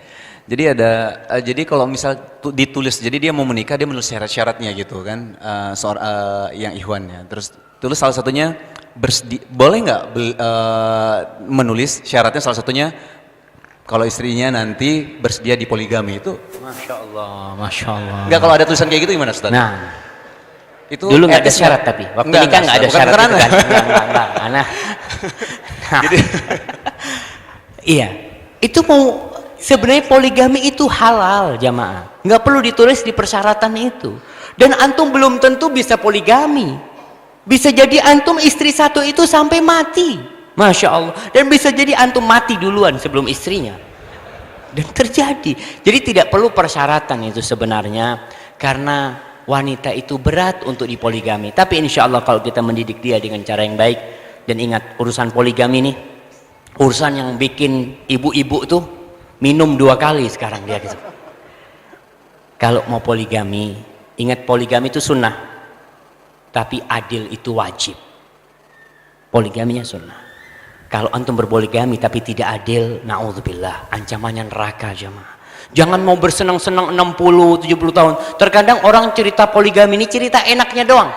Jadi kalau misal ditulis, jadi dia mau menikah, dia menulis syarat-syaratnya gitu kan, yang ikhwannya. Terus tulis salah satunya boleh nggak menulis syaratnya salah satunya kalau istrinya nanti bersedia di poligami itu. Masya Allah, Masya Allah. Enggak, kalau ada tulisan kayak gitu gimana Ustaz? Nah, itu dulu nggak ada syarat tapi waktu nikah nggak ada syarat itu kan. Enggak. Jadi, iya, itu mau sebenarnya poligami itu halal jamaah, nggak perlu ditulis di persyaratan itu. Dan antum belum tentu bisa poligami, bisa jadi antum istri satu itu sampai mati, Masya Allah. Dan bisa jadi antum mati duluan sebelum istrinya, dan terjadi. Jadi tidak perlu persyaratan itu sebenarnya, karena wanita itu berat untuk dipoligami. Tapi insya Allah kalau kita mendidik dia dengan cara yang baik. Dan ingat, urusan poligami nih urusan yang bikin ibu-ibu tuh minum 2 kali sekarang dia gitu. Kalau mau poligami, ingat poligami itu sunnah, tapi adil itu wajib. Poligaminya sunnah. Kalau antum berpoligami tapi tidak adil, naudzubillah, ancamannya neraka jamaah. Jangan mau bersenang-senang 60-70 tahun. Terkadang orang cerita poligami ini cerita enaknya doang.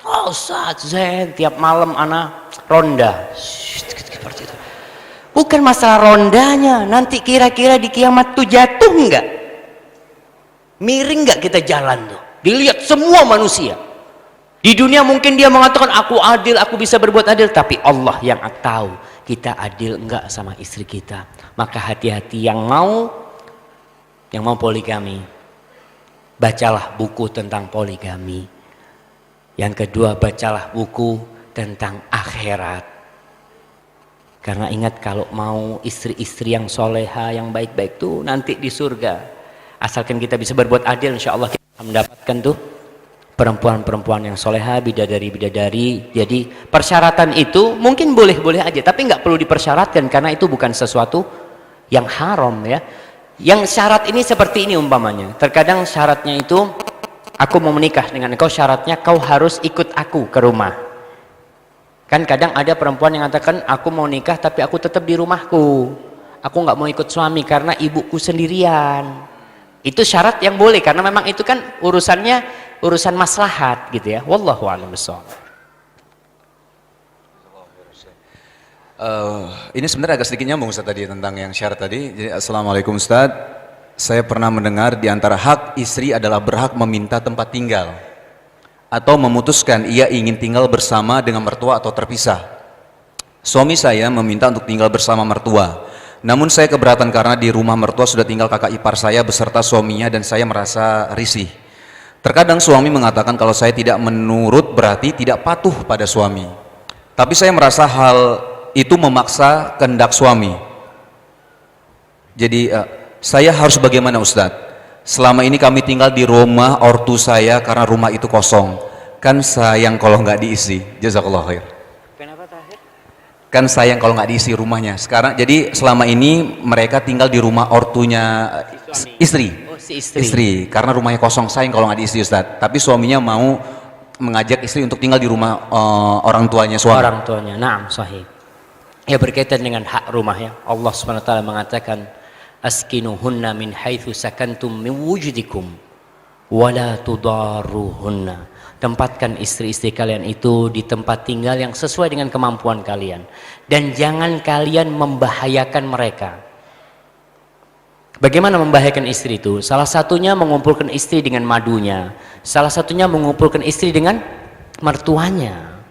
Oh Ustaz Zain, tiap malam anak ronda. Seperti itu. Bukan masalah rondanya, nanti kira-kira di kiamat tuh jatuh enggak? Miring enggak kita jalan tuh? Dilihat semua manusia. Di dunia mungkin dia mengatakan aku adil, aku bisa berbuat adil, tapi Allah yang tahu kita adil enggak sama istri kita. Maka hati-hati yang mau poligami. Bacalah buku tentang poligami. Yang kedua, bacalah buku tentang akhirat. Karena ingat, kalau mau istri-istri yang soleha, yang baik-baik tuh nanti di surga. Asalkan kita bisa berbuat adil, insya Allah kita akan mendapatkan tuh perempuan-perempuan yang soleha, bidadari-bidadari. Jadi persyaratan itu mungkin boleh-boleh aja, tapi nggak perlu dipersyaratkan karena itu bukan sesuatu yang haram ya. Yang syarat ini seperti ini umpamanya. Terkadang syaratnya itu, aku mau menikah dengan engkau, syaratnya kau harus ikut aku ke rumah. Kan kadang ada perempuan yang mengatakan aku mau nikah tapi aku tetap di rumahku, aku nggak mau ikut suami karena ibuku sendirian. Itu syarat yang boleh karena memang itu kan urusan maslahat gitu ya. Wallahu a'lam bishawab. Ini sebenarnya agak sedikit nyambung Ustaz tadi tentang yang syarat tadi. Jadi assalamualaikum Ustaz, saya pernah mendengar di antara hak istri adalah berhak meminta tempat tinggal atau memutuskan ia ingin tinggal bersama dengan mertua atau terpisah. Suami saya meminta untuk tinggal bersama mertua, namun saya keberatan karena di rumah mertua sudah tinggal kakak ipar saya beserta suaminya dan saya merasa risih. Terkadang suami mengatakan kalau saya tidak menurut berarti tidak patuh pada suami, tapi saya merasa hal itu memaksa kehendak suami. Jadi saya harus bagaimana Ustadz? Selama ini kami tinggal di rumah ortu saya karena rumah itu kosong. Kan sayang kalau nggak diisi. Jazakallah khair. Kenapa Tahir? Kan sayang kalau nggak diisi rumahnya. Sekarang jadi selama ini mereka tinggal di rumah ortunya istri. Oh, si istri. Istri. Karena rumahnya kosong, sayang kalau nggak diisi Ustadz. Tapi suaminya mau mengajak istri untuk tinggal di rumah orang tuanya suami. Orang tuanya. Naam, sahih. Ya, berkaitan dengan hak rumah ya. Allah Subhanahu wa taala mengatakan askinuhunna min haitsu sakantum min wujudikum wala tudarruhunna. Tempatkan istri-istri kalian itu di tempat tinggal yang sesuai dengan kemampuan kalian dan jangan kalian membahayakan mereka. Bagaimana membahayakan istri itu? Salah satunya mengumpulkan istri dengan madunya, salah satunya mengumpulkan istri dengan mertuanya.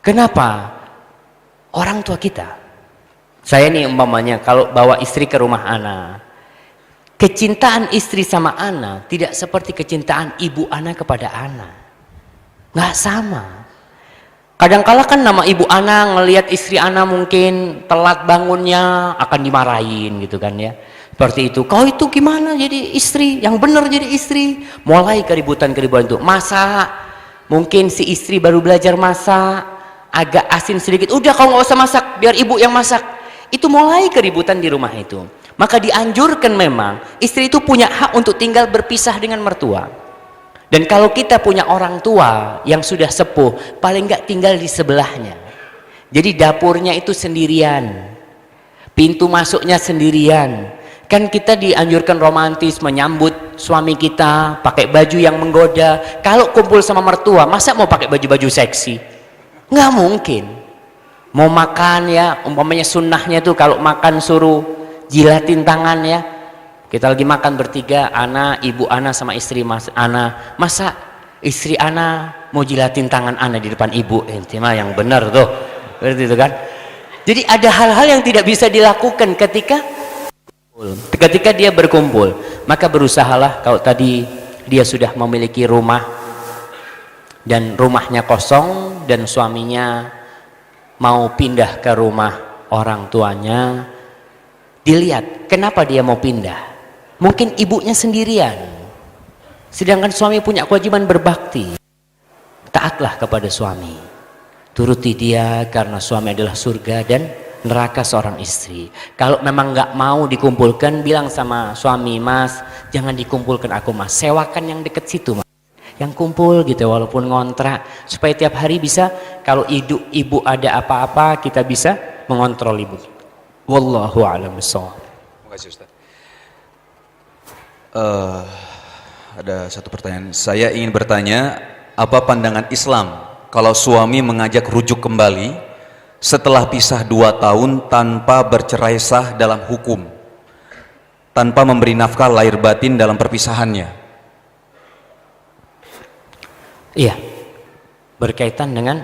Kenapa? Orang tua kita, saya nih umpamanya kalau bawa istri ke rumah ana, kecintaan istri sama ana tidak seperti kecintaan ibu ana kepada ana, nggak sama. Kadangkala kan nama ibu ana ngelihat istri ana mungkin telat bangunnya akan dimarahin gitu kan ya, seperti itu. Kau itu gimana jadi istri yang benar, jadi istri, mulai keributan-keributan itu. Masak, mungkin si istri baru belajar masak, agak asin sedikit, udah kau nggak usah masak, biar ibu yang masak. Itu mulai keributan di rumah itu. Maka dianjurkan memang istri itu punya hak untuk tinggal berpisah dengan mertua. Dan kalau kita punya orang tua yang sudah sepuh, paling nggak tinggal di sebelahnya. Jadi dapurnya itu sendirian, pintu masuknya sendirian. Kan kita dianjurkan romantis menyambut suami kita pakai baju yang menggoda. Kalau kumpul sama mertua, masa mau pakai baju-baju seksi? Nggak mungkin. Mau makan ya, umpamanya sunnahnya tuh kalau makan suruh jilatin tangan ya. Kita lagi makan bertiga, ana, ibu ana sama istri mas ana. Masa istri ana mau jilatin tangan ana di depan ibu? Mah yang benar tuh, berarti itu kan. Jadi ada hal-hal yang tidak bisa dilakukan ketika dia berkumpul. Maka berusahalah, kalau tadi dia sudah memiliki rumah dan rumahnya kosong dan suaminya mau pindah ke rumah orang tuanya, dilihat kenapa dia mau pindah. Mungkin ibunya sendirian, sedangkan suami punya kewajiban berbakti. Taatlah kepada suami, turuti dia, karena suami adalah surga dan neraka seorang istri. Kalau memang nggak mau dikumpulkan, bilang sama suami, mas jangan dikumpulkan aku mas, sewakan yang deket situ mas, yang kumpul gitu walaupun ngontrak, supaya tiap hari bisa kalau ibu ada apa-apa kita bisa mengontrol ibu. Wallahu a'lam bishawab. Terima kasih Ustaz. Ada satu pertanyaan. Saya ingin bertanya, apa pandangan Islam kalau suami mengajak rujuk kembali setelah pisah 2 tahun tanpa bercerai sah dalam hukum, tanpa memberi nafkah lahir batin dalam perpisahannya? Iya, berkaitan dengan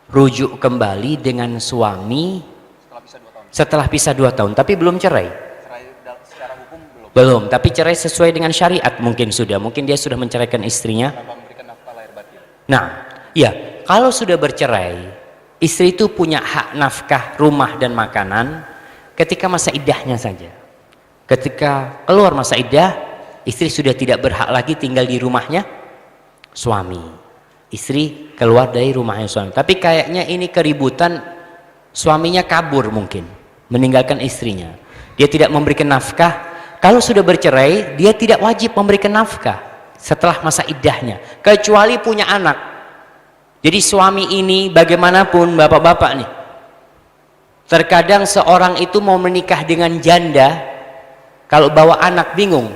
rujuk kembali dengan suami setelah pisah 2 tahun, tapi belum cerai. Secara hukum Belum, tapi cerai sesuai dengan syariat mungkin sudah. Mungkin dia sudah menceraikan istrinya. Nah, iya, kalau sudah bercerai, istri itu punya hak nafkah rumah dan makanan ketika masa iddahnya saja. Ketika keluar masa iddah, istri sudah tidak berhak lagi tinggal di rumahnya suami. Istri keluar dari rumahnya suami, tapi kayaknya ini keributan, suaminya kabur mungkin, meninggalkan istrinya, dia tidak memberikan nafkah. Kalau sudah bercerai, dia tidak wajib memberikan nafkah setelah masa iddahnya, kecuali punya anak. Jadi suami ini bagaimanapun bapak-bapak nih, terkadang seorang itu mau menikah dengan janda, kalau bawa anak bingung.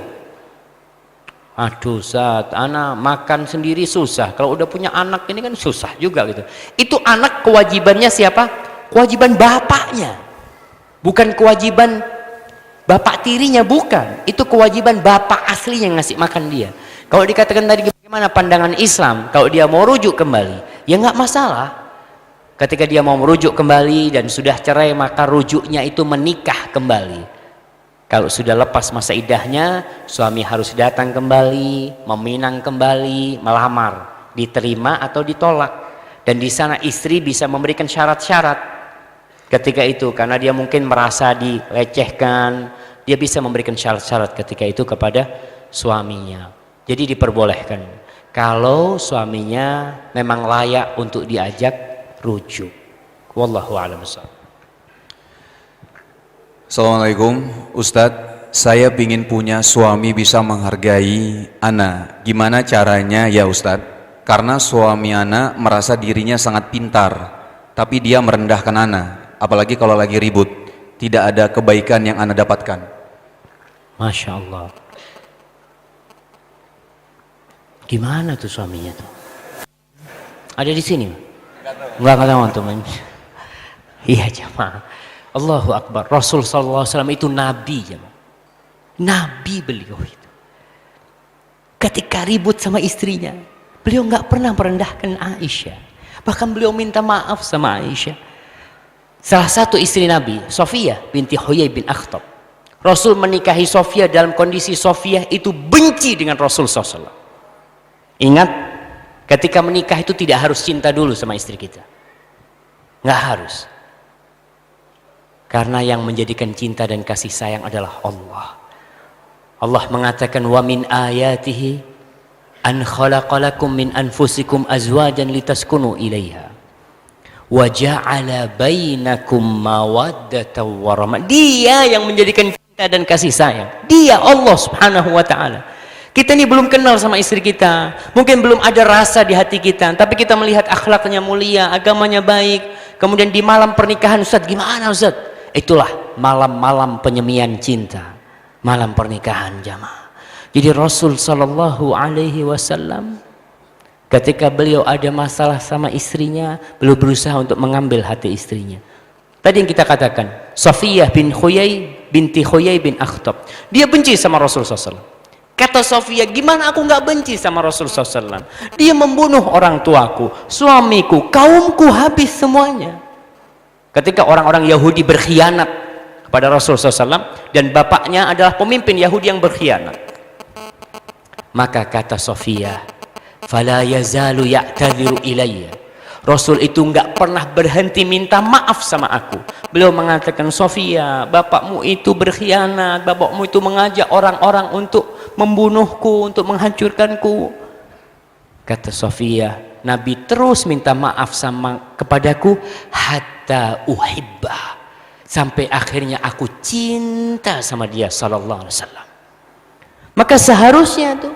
Aduh Ustaz, anak makan sendiri susah, kalau udah punya anak ini kan susah juga gitu. Itu anak kewajibannya siapa? Kewajiban bapaknya, bukan kewajiban bapak tirinya, bukan. Itu kewajiban bapak asli yang ngasih makan dia. Kalau dikatakan tadi bagaimana pandangan Islam, kalau dia mau rujuk kembali, ya nggak masalah. Ketika dia mau merujuk kembali dan sudah cerai, maka rujuknya itu menikah kembali. Kalau sudah lepas masa iddahnya, suami harus datang kembali, meminang kembali, melamar, diterima atau ditolak. Dan di sana istri bisa memberikan syarat-syarat. ketika itu, karena dia mungkin merasa dilecehkan, dia bisa memberikan syarat-syarat ketika itu kepada suaminya. Jadi diperbolehkan kalau suaminya memang layak untuk diajak rujuk. Wallahu a'lam bishawab. Assalamualaikum Ustadz, saya ingin punya suami bisa menghargai ana. Gimana caranya ya Ustadz? Karena suami ana merasa dirinya sangat pintar, tapi dia merendahkan ana, apalagi kalau lagi ribut. Tidak ada kebaikan yang ana dapatkan. Masya Allah. Gimana tuh suaminya tuh? Ada di sini? Enggak tahu teman. Iya jemaah. Allahu Akbar. Rasul sallallahu alaihi wasallam itu nabi jemaah. Nabi beliau itu. Ketika ribut sama istrinya, beliau nggak pernah merendahkan Aisyah. Bahkan beliau minta maaf sama Aisyah. Salah satu istri Nabi, Sofiyah binti Huyai bin Akhtab. Rasul menikahi Sofiyah dalam kondisi Sofiyah itu benci dengan Rasul SAW. Ingat, ketika menikah itu tidak harus cinta dulu sama istri kita. Nggak harus. Karena yang menjadikan cinta dan kasih sayang adalah Allah. Allah mengatakan wa min ayatihi an khalaqalakum min anfusikum azwajan litaskunu ilaiha wa ja'ala bainakum mawaddatan wa rahmah. Dia yang menjadikan cinta dan kasih sayang. Dia Allah Subhanahu wa taala. Kita ini belum kenal sama istri kita, mungkin belum ada rasa di hati kita, tapi kita melihat akhlaknya mulia, agamanya baik. Kemudian di malam pernikahan, Ustaz, gimana Ustaz? Itulah malam-malam penyemian cinta, malam pernikahan jamaah. Jadi Rasul sallallahu alaihi wasallam ketika beliau ada masalah sama istrinya, beliau berusaha untuk mengambil hati istrinya. Tadi yang kita katakan, Safiyah binti Huyai bin Akhtab, dia benci sama Rasul SAW. Kata Sofia, gimana aku nggak benci sama Rasul SAW? Dia membunuh orang tuaku, suamiku, kaumku, habis semuanya. Ketika orang-orang Yahudi berkhianat kepada Rasul SAW dan bapaknya adalah pemimpin Yahudi yang berkhianat, maka kata Sofia, fala yazalu ya'tadhiru ilayya. Rasul itu nggak pernah berhenti minta maaf sama aku. Beliau mengatakan, Sofia, bapakmu itu berkhianat, bapakmu itu mengajak orang-orang untuk membunuhku, untuk menghancurkanku. Kata Sofia, Nabi terus minta maaf kepadaku hatta uhibbah, sampai akhirnya aku cinta sama dia sallallahu alaihi wasallam. Maka seharusnya tuh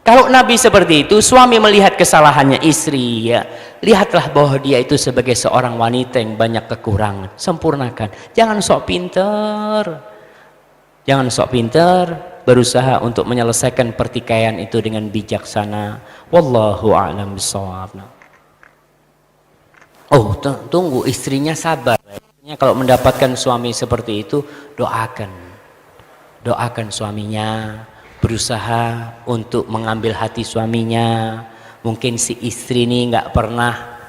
kalau Nabi seperti itu, suami melihat kesalahannya istri, ya, lihatlah bahwa dia itu sebagai seorang wanita yang banyak kekurangan. Sempurnakan. Jangan sok pinter. Jangan sok pinter, berusaha untuk menyelesaikan pertikaian itu dengan bijaksana. Wallahu a'lam bishawab. Oh, tunggu, istrinya sabar. Kalau mendapatkan suami seperti itu, doakan. Doakan suaminya, berusaha untuk mengambil hati suaminya. Mungkin si istri ini nggak pernah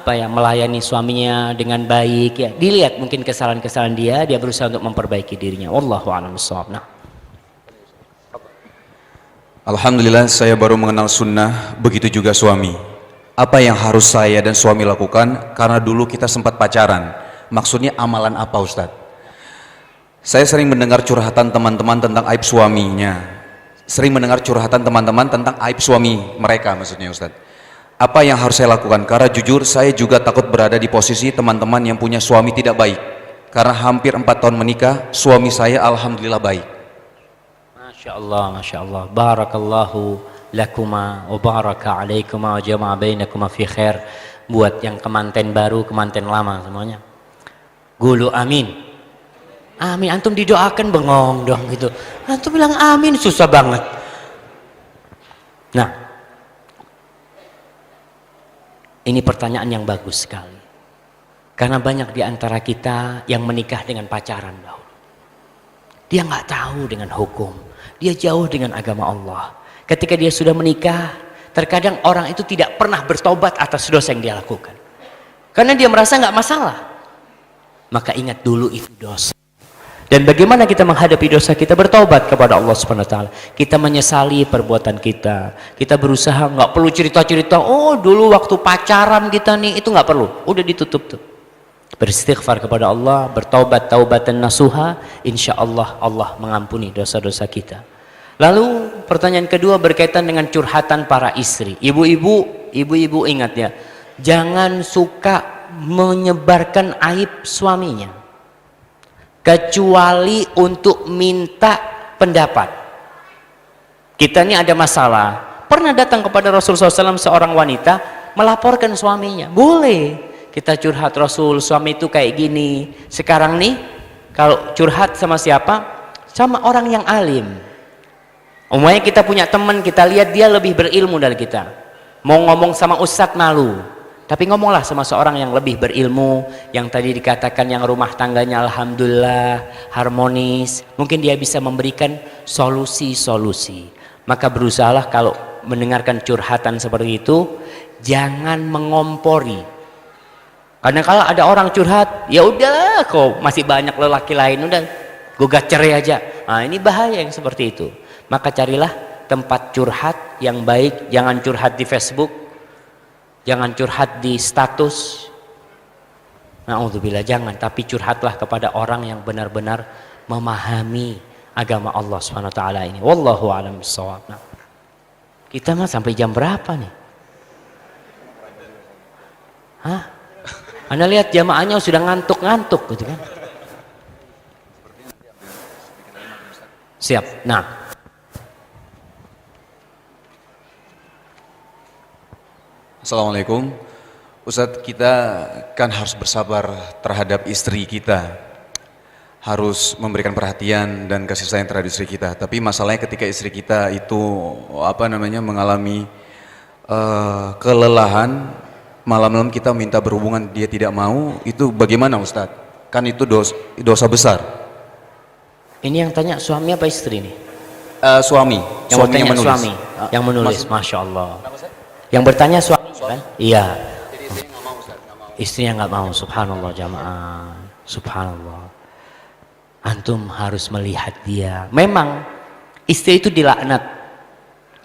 melayani suaminya dengan baik, ya. Dilihat mungkin kesalahan-kesalahan dia berusaha untuk memperbaiki dirinya. Wallahu a'lam bishawab. Alhamdulillah saya baru mengenal sunnah, begitu juga suami. Apa yang harus saya dan suami lakukan? Karena dulu kita sempat pacaran. Maksudnya amalan apa Ustadz? Saya sering mendengar curhatan teman-teman tentang aib suaminya. Sering mendengar curhatan teman-teman tentang aib suami mereka, maksudnya Ustadz. Apa yang harus saya lakukan? Karena jujur saya juga takut berada di posisi teman-teman yang punya suami tidak baik. Karena hampir 4 tahun menikah, suami saya alhamdulillah baik. Masya Allah, Masya Allah. Barakallahu lakuma wa baraka alaikuma wa jama'a bainakuma fi khair. Buat yang kemanten baru, kemanten lama semuanya, gulu amin. Amin. Antum didoakan bengong dong gitu. Antum bilang amin susah banget. Nah, ini pertanyaan yang bagus sekali. Karena banyak di antara kita yang menikah dengan pacaran dahulu. Dia nggak tahu dengan hukum. Dia jauh dengan agama Allah. Ketika dia sudah menikah, terkadang orang itu tidak pernah bertobat atas dosa yang dia lakukan. Karena dia merasa nggak masalah. Maka ingat dulu itu dosa. Dan bagaimana kita menghadapi dosa kita? Bertobat kepada Allah Subhanahu wa taala. Kita menyesali perbuatan kita. Kita berusaha, nggak perlu cerita-cerita, oh dulu waktu pacaran kita nih, itu nggak perlu. Udah ditutup tuh. beristighfar kepada Allah, bertaubat taubatan nasuha, insya Allah Allah mengampuni dosa-dosa kita. Lalu pertanyaan kedua berkaitan dengan curhatan para istri. Ibu-ibu ingat ya, jangan suka menyebarkan aib suaminya kecuali untuk minta pendapat. Kita ini ada masalah, pernah datang kepada Rasulullah SAW seorang wanita melaporkan suaminya. Boleh kita curhat, Rasul, suami itu kayak gini. Sekarang nih kalau curhat sama siapa? Sama orang yang alim. Umumnya kita punya teman, kita lihat dia lebih berilmu dari kita. Mau ngomong sama ustadz malu, tapi ngomonglah sama seorang yang lebih berilmu, yang tadi dikatakan yang rumah tangganya alhamdulillah harmonis. Mungkin dia bisa memberikan solusi-solusi. Maka berusahalah kalau mendengarkan curhatan seperti itu, jangan mengompori. Karena kalau ada orang curhat, ya udah kok masih banyak lelaki lain, udah gugat cerai aja. Nah, ini bahaya yang seperti itu. Maka carilah tempat curhat yang baik, jangan curhat di Facebook, jangan curhat di status. Na'udzubillah, jangan, tapi curhatlah kepada orang yang benar-benar memahami agama Allah SWT ini. Wallahu a'lam bishawab. Nah, kita mah sampai jam berapa nih? Hah? Anda lihat jamaahnya sudah ngantuk-ngantuk gitu kan. Siap. Nah, Assalamualaikum. Ustadz, kita kan harus bersabar terhadap istri kita, harus memberikan perhatian dan kasih sayang terhadap istri kita. Tapi masalahnya ketika istri kita itu mengalami kelelahan, malam-malam kita minta berhubungan, dia tidak mau, itu bagaimana Ustadz? Kan itu dosa besar. ini yang tanya suami apa istri nih? Suami. Yang bertanya suami, yang menulis. Masya Allah. Yang bertanya suami kan? Iya. Jadi istrinya nggak mau, Ustadz, nggak mau. Istrinya nggak mau. Subhanallah jamaah. Subhanallah. Antum harus melihat dia. Memang istri itu dilaknat.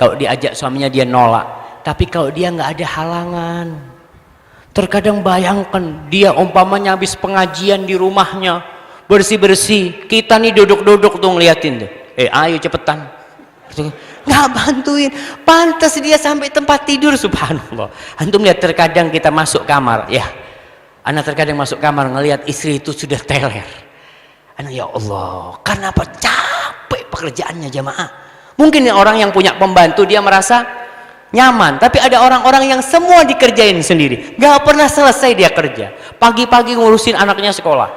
Kalau diajak suaminya dia nolak. Tapi kalau dia nggak ada halangan. Terkadang bayangkan dia umpamanya habis pengajian di rumahnya, bersih-bersih, kita nih duduk-duduk tuh ngeliatin tuh. Ayo cepetan. Nggak bantuin, pantas dia sampai tempat tidur. Subhanallah. Antum lihat terkadang kita masuk kamar, ya. Anak terkadang masuk kamar ngelihat istri itu sudah teler. Anak, ya Allah, kenapa capek pekerjaannya jamaah? Mungkin orang yang punya pembantu dia merasa nyaman, tapi ada orang-orang yang semua dikerjain sendiri, gak pernah selesai dia kerja. Pagi-pagi ngurusin anaknya sekolah,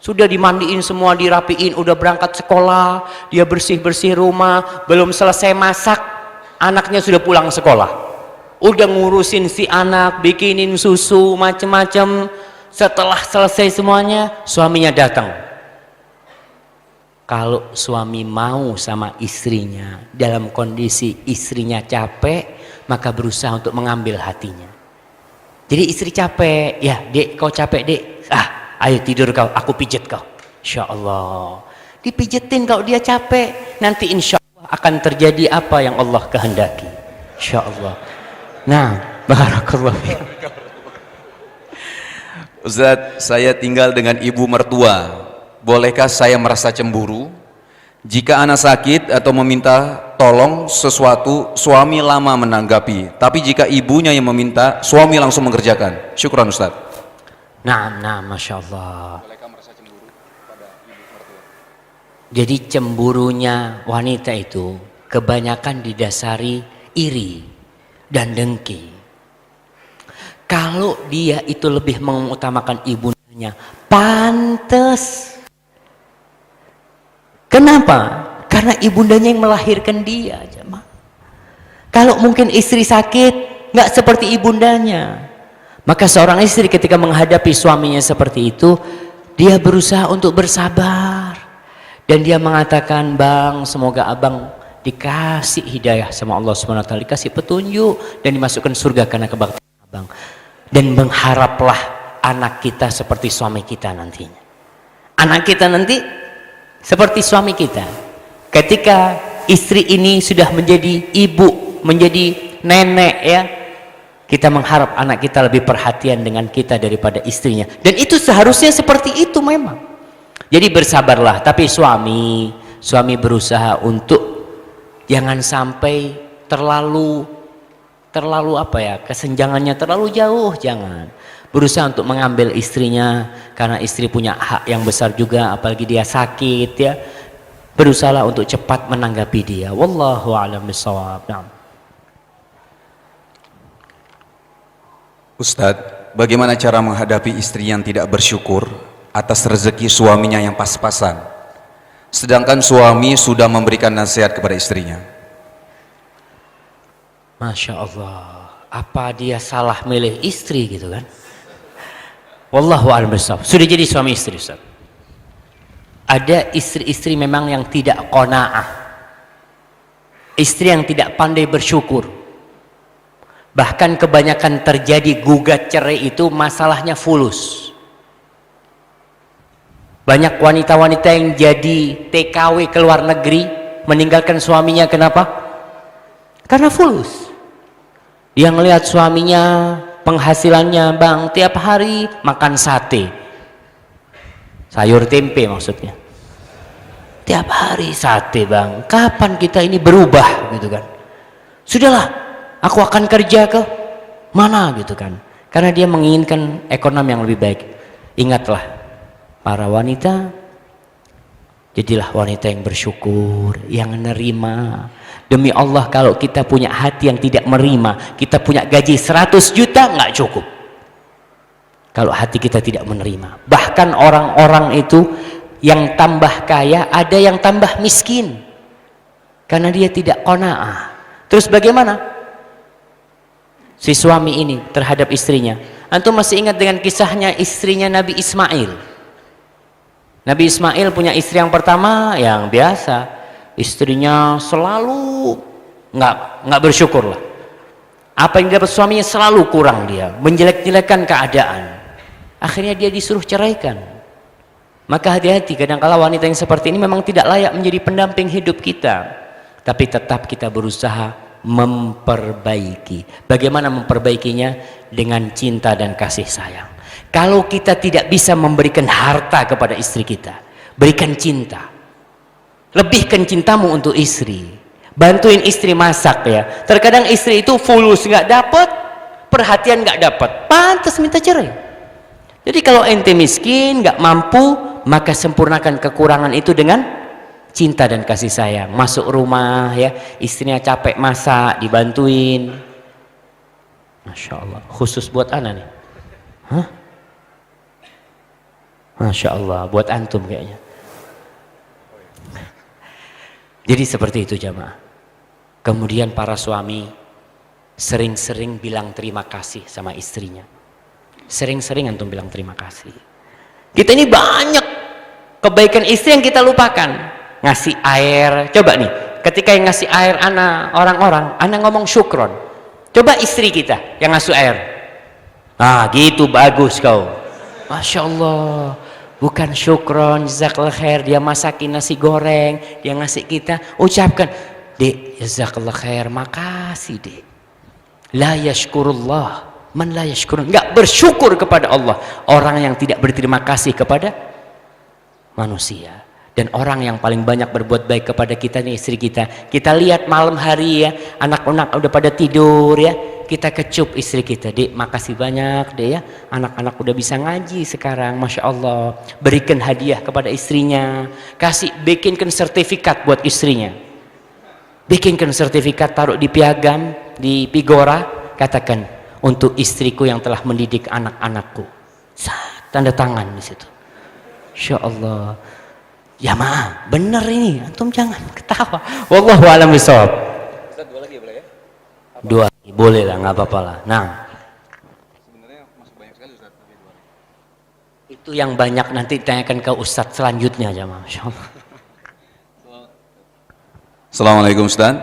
sudah dimandiin semua, dirapiin, udah berangkat sekolah, dia bersih-bersih rumah, belum selesai masak, anaknya sudah pulang sekolah, udah ngurusin si anak, bikinin susu, macem-macem. Setelah selesai semuanya, suaminya datang. Kalau suami mau sama istrinya dalam kondisi istrinya capek, maka berusaha untuk mengambil hatinya. Jadi istri capek, ya dek, kau capek dek, ayo tidur kau, aku pijet kau. Insya Allah dipijetin kalau dia capek, nanti insya Allah akan terjadi apa yang Allah kehendaki. Insya Allah. Nah, barakallahu fiik. Ustadz, saya tinggal dengan ibu mertua. Bolehkah saya merasa cemburu jika anak sakit atau meminta tolong sesuatu, suami lama menanggapi, tapi jika ibunya yang meminta, suami langsung mengerjakan? Syukran Ustaz. Nah, Masya Allah. Bolehkah merasa cemburu pada ibu mertua? Jadi cemburunya wanita itu kebanyakan didasari iri dan dengki. Kalau dia itu lebih mengutamakan ibunya, pantes. Kenapa? Karena ibundanya yang melahirkan dia, jemaah. Kalau mungkin istri sakit, nggak seperti ibundanya. Maka seorang istri ketika menghadapi suaminya seperti itu, dia berusaha untuk bersabar. Dan dia mengatakan, bang, semoga abang dikasih hidayah sama Allah SWT, dikasih petunjuk, dan dimasukkan surga karena kebaktian abang. Dan mengharaplah anak kita seperti suami kita nantinya. Anak kita nanti seperti suami kita. Ketika istri ini sudah menjadi ibu, menjadi nenek, ya, Kita mengharap anak kita lebih perhatian dengan kita daripada istrinya. Dan itu seharusnya seperti itu memang. Jadi bersabarlah. Tapi suami berusaha untuk jangan sampai terlalu apa ya, kesenjangannya terlalu jauh, jangan. Berusaha untuk mengambil istrinya karena istri punya hak yang besar juga, apalagi dia sakit ya. Berusahalah untuk cepat menanggapi dia. Wallahu a'lam bishawab. Nah. Ustadz, bagaimana cara menghadapi istri yang tidak bersyukur atas rezeki suaminya yang pas-pasan, sedangkan suami sudah memberikan nasihat kepada istrinya? Masya Allah, apa dia salah milih istri gitu kan? Wallahu a'lam bishawab. Sudah jadi suami istri, Ustaz. Ada istri-istri memang yang tidak qanaah, istri yang tidak pandai bersyukur. Bahkan kebanyakan terjadi gugat cerai itu masalahnya fulus. Banyak wanita-wanita yang jadi TKW ke luar negeri meninggalkan suaminya, kenapa? Karena fulus. Yang lihat suaminya penghasilannya, bang, tiap hari makan sate, sayur tempe maksudnya, tiap hari sate, bang, kapan kita ini berubah gitu kan? Sudahlah, aku akan kerja ke mana gitu kan, karena dia menginginkan ekonomi yang lebih baik. Ingatlah para wanita, jadilah wanita yang bersyukur, yang menerima. Demi Allah, kalau kita punya hati yang tidak menerima, kita punya gaji 100 juta nggak cukup kalau hati kita tidak menerima. Bahkan orang-orang itu yang tambah kaya, ada yang tambah miskin karena dia tidak qanaah. Terus bagaimana si suami ini terhadap istrinya? Antum masih ingat dengan kisahnya istrinya Nabi Ismail? Nabi Ismail punya istri yang pertama yang biasa, istrinya selalu nggak bersyukur lah. Apa yang dapat suaminya selalu kurang, dia menjelek-jelekan keadaan. Akhirnya dia disuruh ceraikan. Maka hati-hati, kadang-kala wanita yang seperti ini memang tidak layak menjadi pendamping hidup kita. Tapi tetap kita berusaha memperbaiki. Bagaimana memperbaikinya? Dengan cinta dan kasih sayang. Kalau kita tidak bisa memberikan harta kepada istri kita, berikan cinta. Lebihkan cintamu untuk istri. Bantuin istri masak ya. Terkadang istri itu fulus nggak dapat, perhatian nggak dapat, pantas minta cerai. Jadi kalau ente miskin nggak mampu, maka sempurnakan kekurangan itu dengan cinta dan kasih sayang. Masuk rumah ya, istrinya capek masak, dibantuin. Masya Allah, khusus buat ana nih. Hah? Masya Allah, buat antum kayaknya. Jadi seperti itu jamaah. Kemudian para suami sering-sering bilang terima kasih sama istrinya. Sering-sering antum bilang terima kasih. Kita ini banyak kebaikan istri yang kita lupakan. Ngasih air, coba nih, ketika yang ngasih air ana orang-orang, ana ngomong syukron. Coba istri kita yang ngasih air. Ah gitu, bagus kau. Masya Allah. Bukan syukron, jazakallah khair, dia masakin nasi goreng, dia ngasih kita, ucapkan, dek, jazakallah khair, makasih dek. La yashkurullah, man la yashkurun, enggak bersyukur kepada Allah, orang yang tidak berterima kasih kepada manusia. Dan orang yang paling banyak berbuat baik kepada kita nih istri kita. Kita lihat malam hari ya, anak-anak udah pada tidur ya, kita kecup istri kita, dek makasih banyak dek ya, anak-anak udah bisa ngaji sekarang, Masya Allah. Berikan hadiah kepada istrinya, bikinkan sertifikat buat istrinya, bikinkan sertifikat, taruh di piagam, di pigora, katakan untuk istriku yang telah mendidik anak-anakku, tanda tangan di situ. Masya Allah. Ya maaf, bener ini, antum jangan ketawa. Wallahu a'lam bishawab. Dua lagi boleh ya? Dua boleh lah, nggak apa-apa lah. Nah, sebenarnya masih banyak sekali Ustaz. itu yang banyak nanti ditanyakan ke Ustadz selanjutnya aja, Masya Allah. Assalamualaikum Ustaz.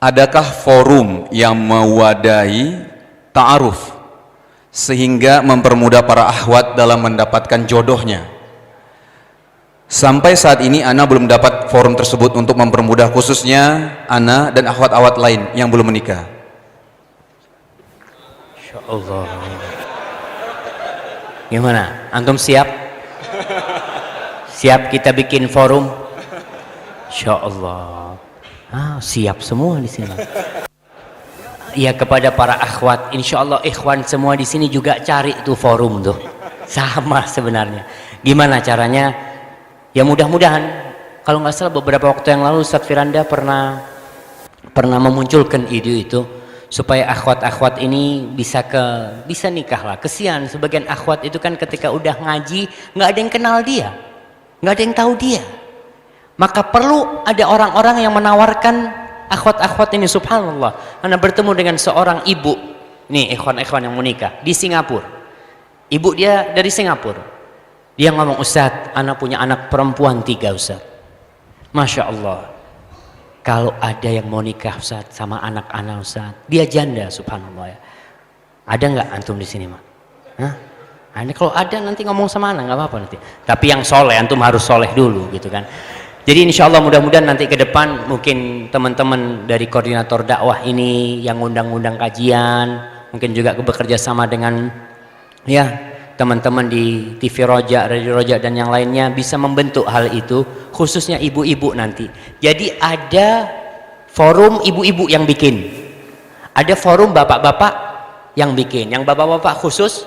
Adakah forum yang mewadahi ta'aruf sehingga mempermudah para akhwat dalam mendapatkan jodohnya? Sampai saat ini ana belum dapat forum tersebut untuk mempermudah, khususnya ana dan akhwat-akhwat lain yang belum menikah. Masya Allah. Gimana? Antum siap? Siap kita bikin forum? Insya Allah. Siap semua di sini. Ya, kepada para akhwat, insya Allah ikhwan semua di sini juga cari tuh forum tuh. Sama sebenarnya. Gimana caranya? Ya mudah-mudahan. Kalau nggak salah beberapa waktu yang lalu Ustadz Firanda pernah memunculkan ide itu supaya akhwat-akhwat ini bisa nikah lah. Kesian sebagian akhwat itu kan ketika udah ngaji nggak ada yang kenal dia, nggak ada yang tahu dia. Maka perlu ada orang-orang yang menawarkan akhwat-akhwat ini. Subhanallah, Anda bertemu dengan seorang ibu nih, ikhwan-ikhwan yang mau nikah di Singapura. Ibu dia dari Singapura. Dia ngomong, Ustadz, Anda punya anak perempuan 3 Ustadz. Masya Allah, kalau ada yang mau nikah Ustadz sama anak-anak Ustadz, dia janda, subhanallah ya. Ada nggak antum di sini, Mak? Hah? Nah, kalau ada nanti ngomong sama anak, nggak apa-apa nanti. Tapi yang soleh, antum harus soleh dulu gitu kan. Jadi insya Allah mudah-mudahan nanti ke depan mungkin teman-teman dari koordinator dakwah ini yang undang-undang kajian, mungkin juga bekerja sama dengan ya teman-teman di TV Roja, Radio Roja dan yang lainnya bisa membentuk hal itu, khususnya ibu-ibu nanti. Jadi ada forum ibu-ibu yang bikin, ada forum bapak-bapak yang bikin, yang bapak-bapak khusus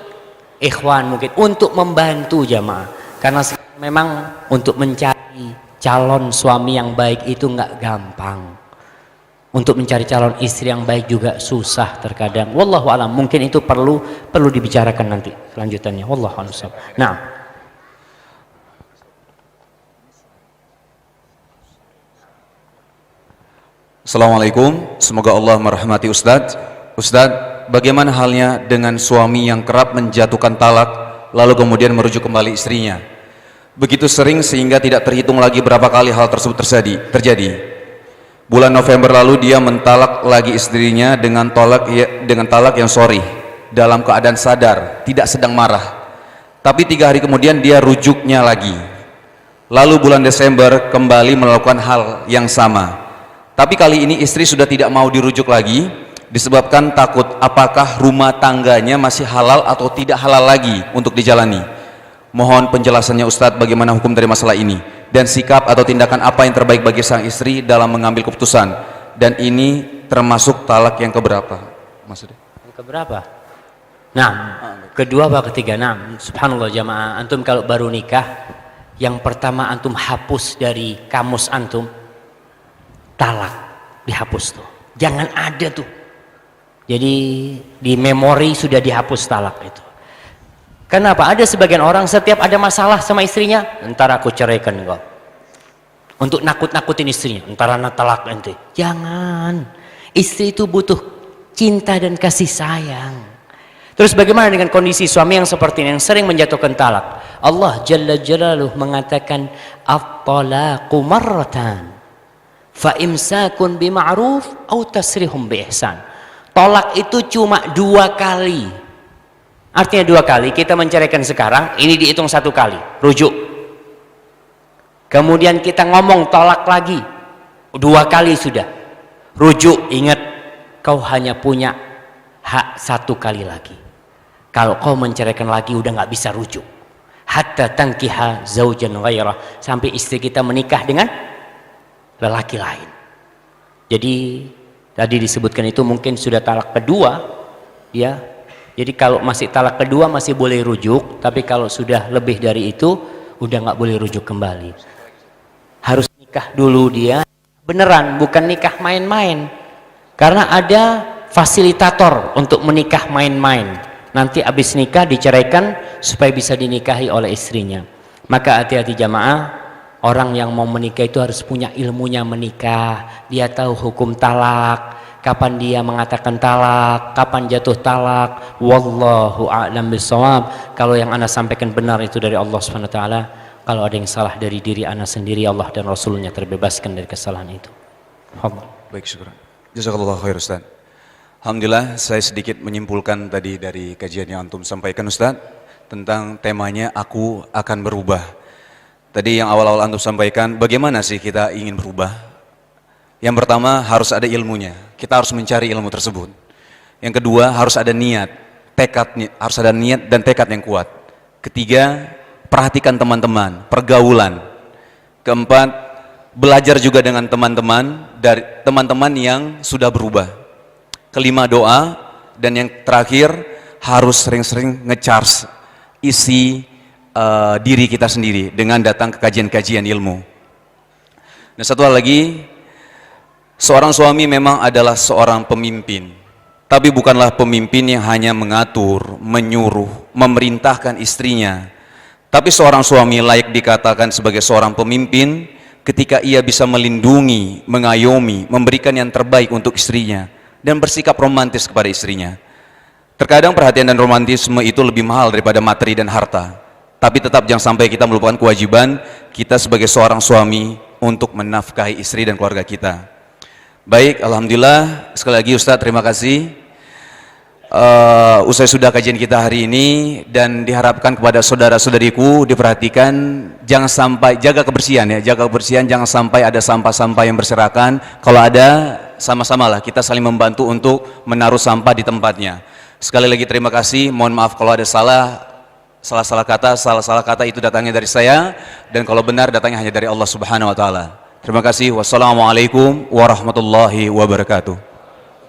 ikhwan mungkin untuk membantu jamaah, karena memang untuk mencari calon suami yang baik itu nggak gampang, untuk mencari calon istri yang baik juga susah terkadang. Wallahu alam, mungkin itu perlu dibicarakan nanti kelanjutannya. Wallahu alam. Nah, Assalamualaikum, semoga Allah merahmati Ustadz. Ustadz, bagaimana halnya dengan suami yang kerap menjatuhkan talak lalu kemudian merujuk kembali istrinya? Begitu sering sehingga tidak terhitung lagi berapa kali hal tersebut terjadi. Bulan November lalu dia mentalak lagi istrinya dengan talak yang sorry, dalam keadaan sadar, tidak sedang marah. Tapi 3 hari kemudian dia rujuknya lagi. Lalu bulan Desember kembali melakukan hal yang sama. Tapi kali ini istri sudah tidak mau dirujuk lagi, disebabkan takut apakah rumah tangganya masih halal atau tidak halal lagi untuk dijalani. Mohon penjelasannya Ustadz, bagaimana hukum dari masalah ini dan sikap atau tindakan apa yang terbaik bagi sang istri dalam mengambil keputusan, dan ini termasuk talak yang keberapa maksudnya? Yang keberapa? Nah, kedua apa ketiga? Nah, subhanallah jamaah, antum kalau baru nikah, yang pertama antum hapus dari kamus antum talak, dihapus tuh, jangan ada tuh. Jadi di memori sudah dihapus talak itu. Kenapa? Ada sebagian orang setiap ada masalah sama istrinya, ntar aku ceraikan kau. Untuk nakut-nakutin istrinya, ntar anak talak nanti. Jangan. Istri itu butuh cinta dan kasih sayang. Terus bagaimana dengan kondisi suami yang seperti ini, yang sering menjatuhkan talak? Allah Jalla Jalaluh mengatakan, at-talaqu marratan, fa imsakun bima'ruf au tasrihum bi ihsan. Tolak itu cuma 2 kali. Artinya 2 kali, kita menceraikan sekarang, ini dihitung 1 kali, rujuk. Kemudian kita ngomong tolak lagi, 2 kali sudah, rujuk. Ingat, kau hanya punya hak 1 kali lagi. Kalau kau menceraikan lagi, udah nggak bisa rujuk. Hatta tankiha zaujan ghairah, sampai istri kita menikah dengan lelaki lain. Jadi tadi disebutkan itu mungkin sudah talak kedua, ya. Jadi kalau masih talak kedua masih boleh rujuk, tapi kalau sudah lebih dari itu udah nggak boleh rujuk kembali. Harus nikah dulu dia beneran, bukan nikah main-main. Karena ada fasilitator untuk menikah main-main. Nanti habis nikah diceraikan supaya bisa dinikahi oleh istrinya. Maka hati-hati jamaah, orang yang mau menikah itu harus punya ilmunya menikah. Dia tahu hukum talak, kapan dia mengatakan talak, kapan jatuh talak. Wallahu a'lam bishawab. Kalau yang ana sampaikan benar itu dari Allah Subhanahu wa taala. Kalau ada yang salah dari diri ana sendiri, Allah dan Rasulnya terbebaskan dari kesalahan itu. Baik, syukur. Jazakallahu khair Ustaz. Alhamdulillah, saya sedikit menyimpulkan tadi dari kajian yang antum sampaikan Ustaz, tentang temanya aku akan berubah. Tadi yang awal-awal antum sampaikan, bagaimana sih kita ingin berubah? Yang pertama harus ada ilmunya, kita harus mencari ilmu tersebut. Yang kedua harus ada niat. harus ada niat dan tekad yang kuat. Ketiga, perhatikan teman-teman, pergaulan. Keempat, belajar juga dengan teman-teman dari teman-teman yang sudah berubah. Kelima, doa. Dan yang terakhir, harus sering-sering ngecharge isi diri kita sendiri dengan datang ke kajian-kajian ilmu. Dan satu hal lagi, seorang suami memang adalah seorang pemimpin, tapi bukanlah pemimpin yang hanya mengatur, menyuruh, memerintahkan istrinya. Tapi seorang suami layak dikatakan sebagai seorang pemimpin ketika ia bisa melindungi, mengayomi, memberikan yang terbaik untuk istrinya, dan bersikap romantis kepada istrinya. Terkadang perhatian dan romantisme itu lebih mahal daripada materi dan harta. Tapi tetap jangan sampai kita melupakan kewajiban kita sebagai seorang suami untuk menafkahi istri dan keluarga kita. Baik, alhamdulillah. Sekali lagi Ustadz, terima kasih. Usai sudah kajian kita hari ini, dan diharapkan kepada saudara-saudariku diperhatikan, jangan sampai jaga kebersihan ya, jaga kebersihan, jangan sampai ada sampah-sampah yang berserakan. Kalau ada, sama-samalah kita saling membantu untuk menaruh sampah di tempatnya. Sekali lagi terima kasih, mohon maaf kalau ada salah kata itu datangnya dari saya, dan kalau benar datangnya hanya dari Allah Subhanahu wa taala. Terima kasih. Wassalamualaikum warahmatullahi wabarakatuh.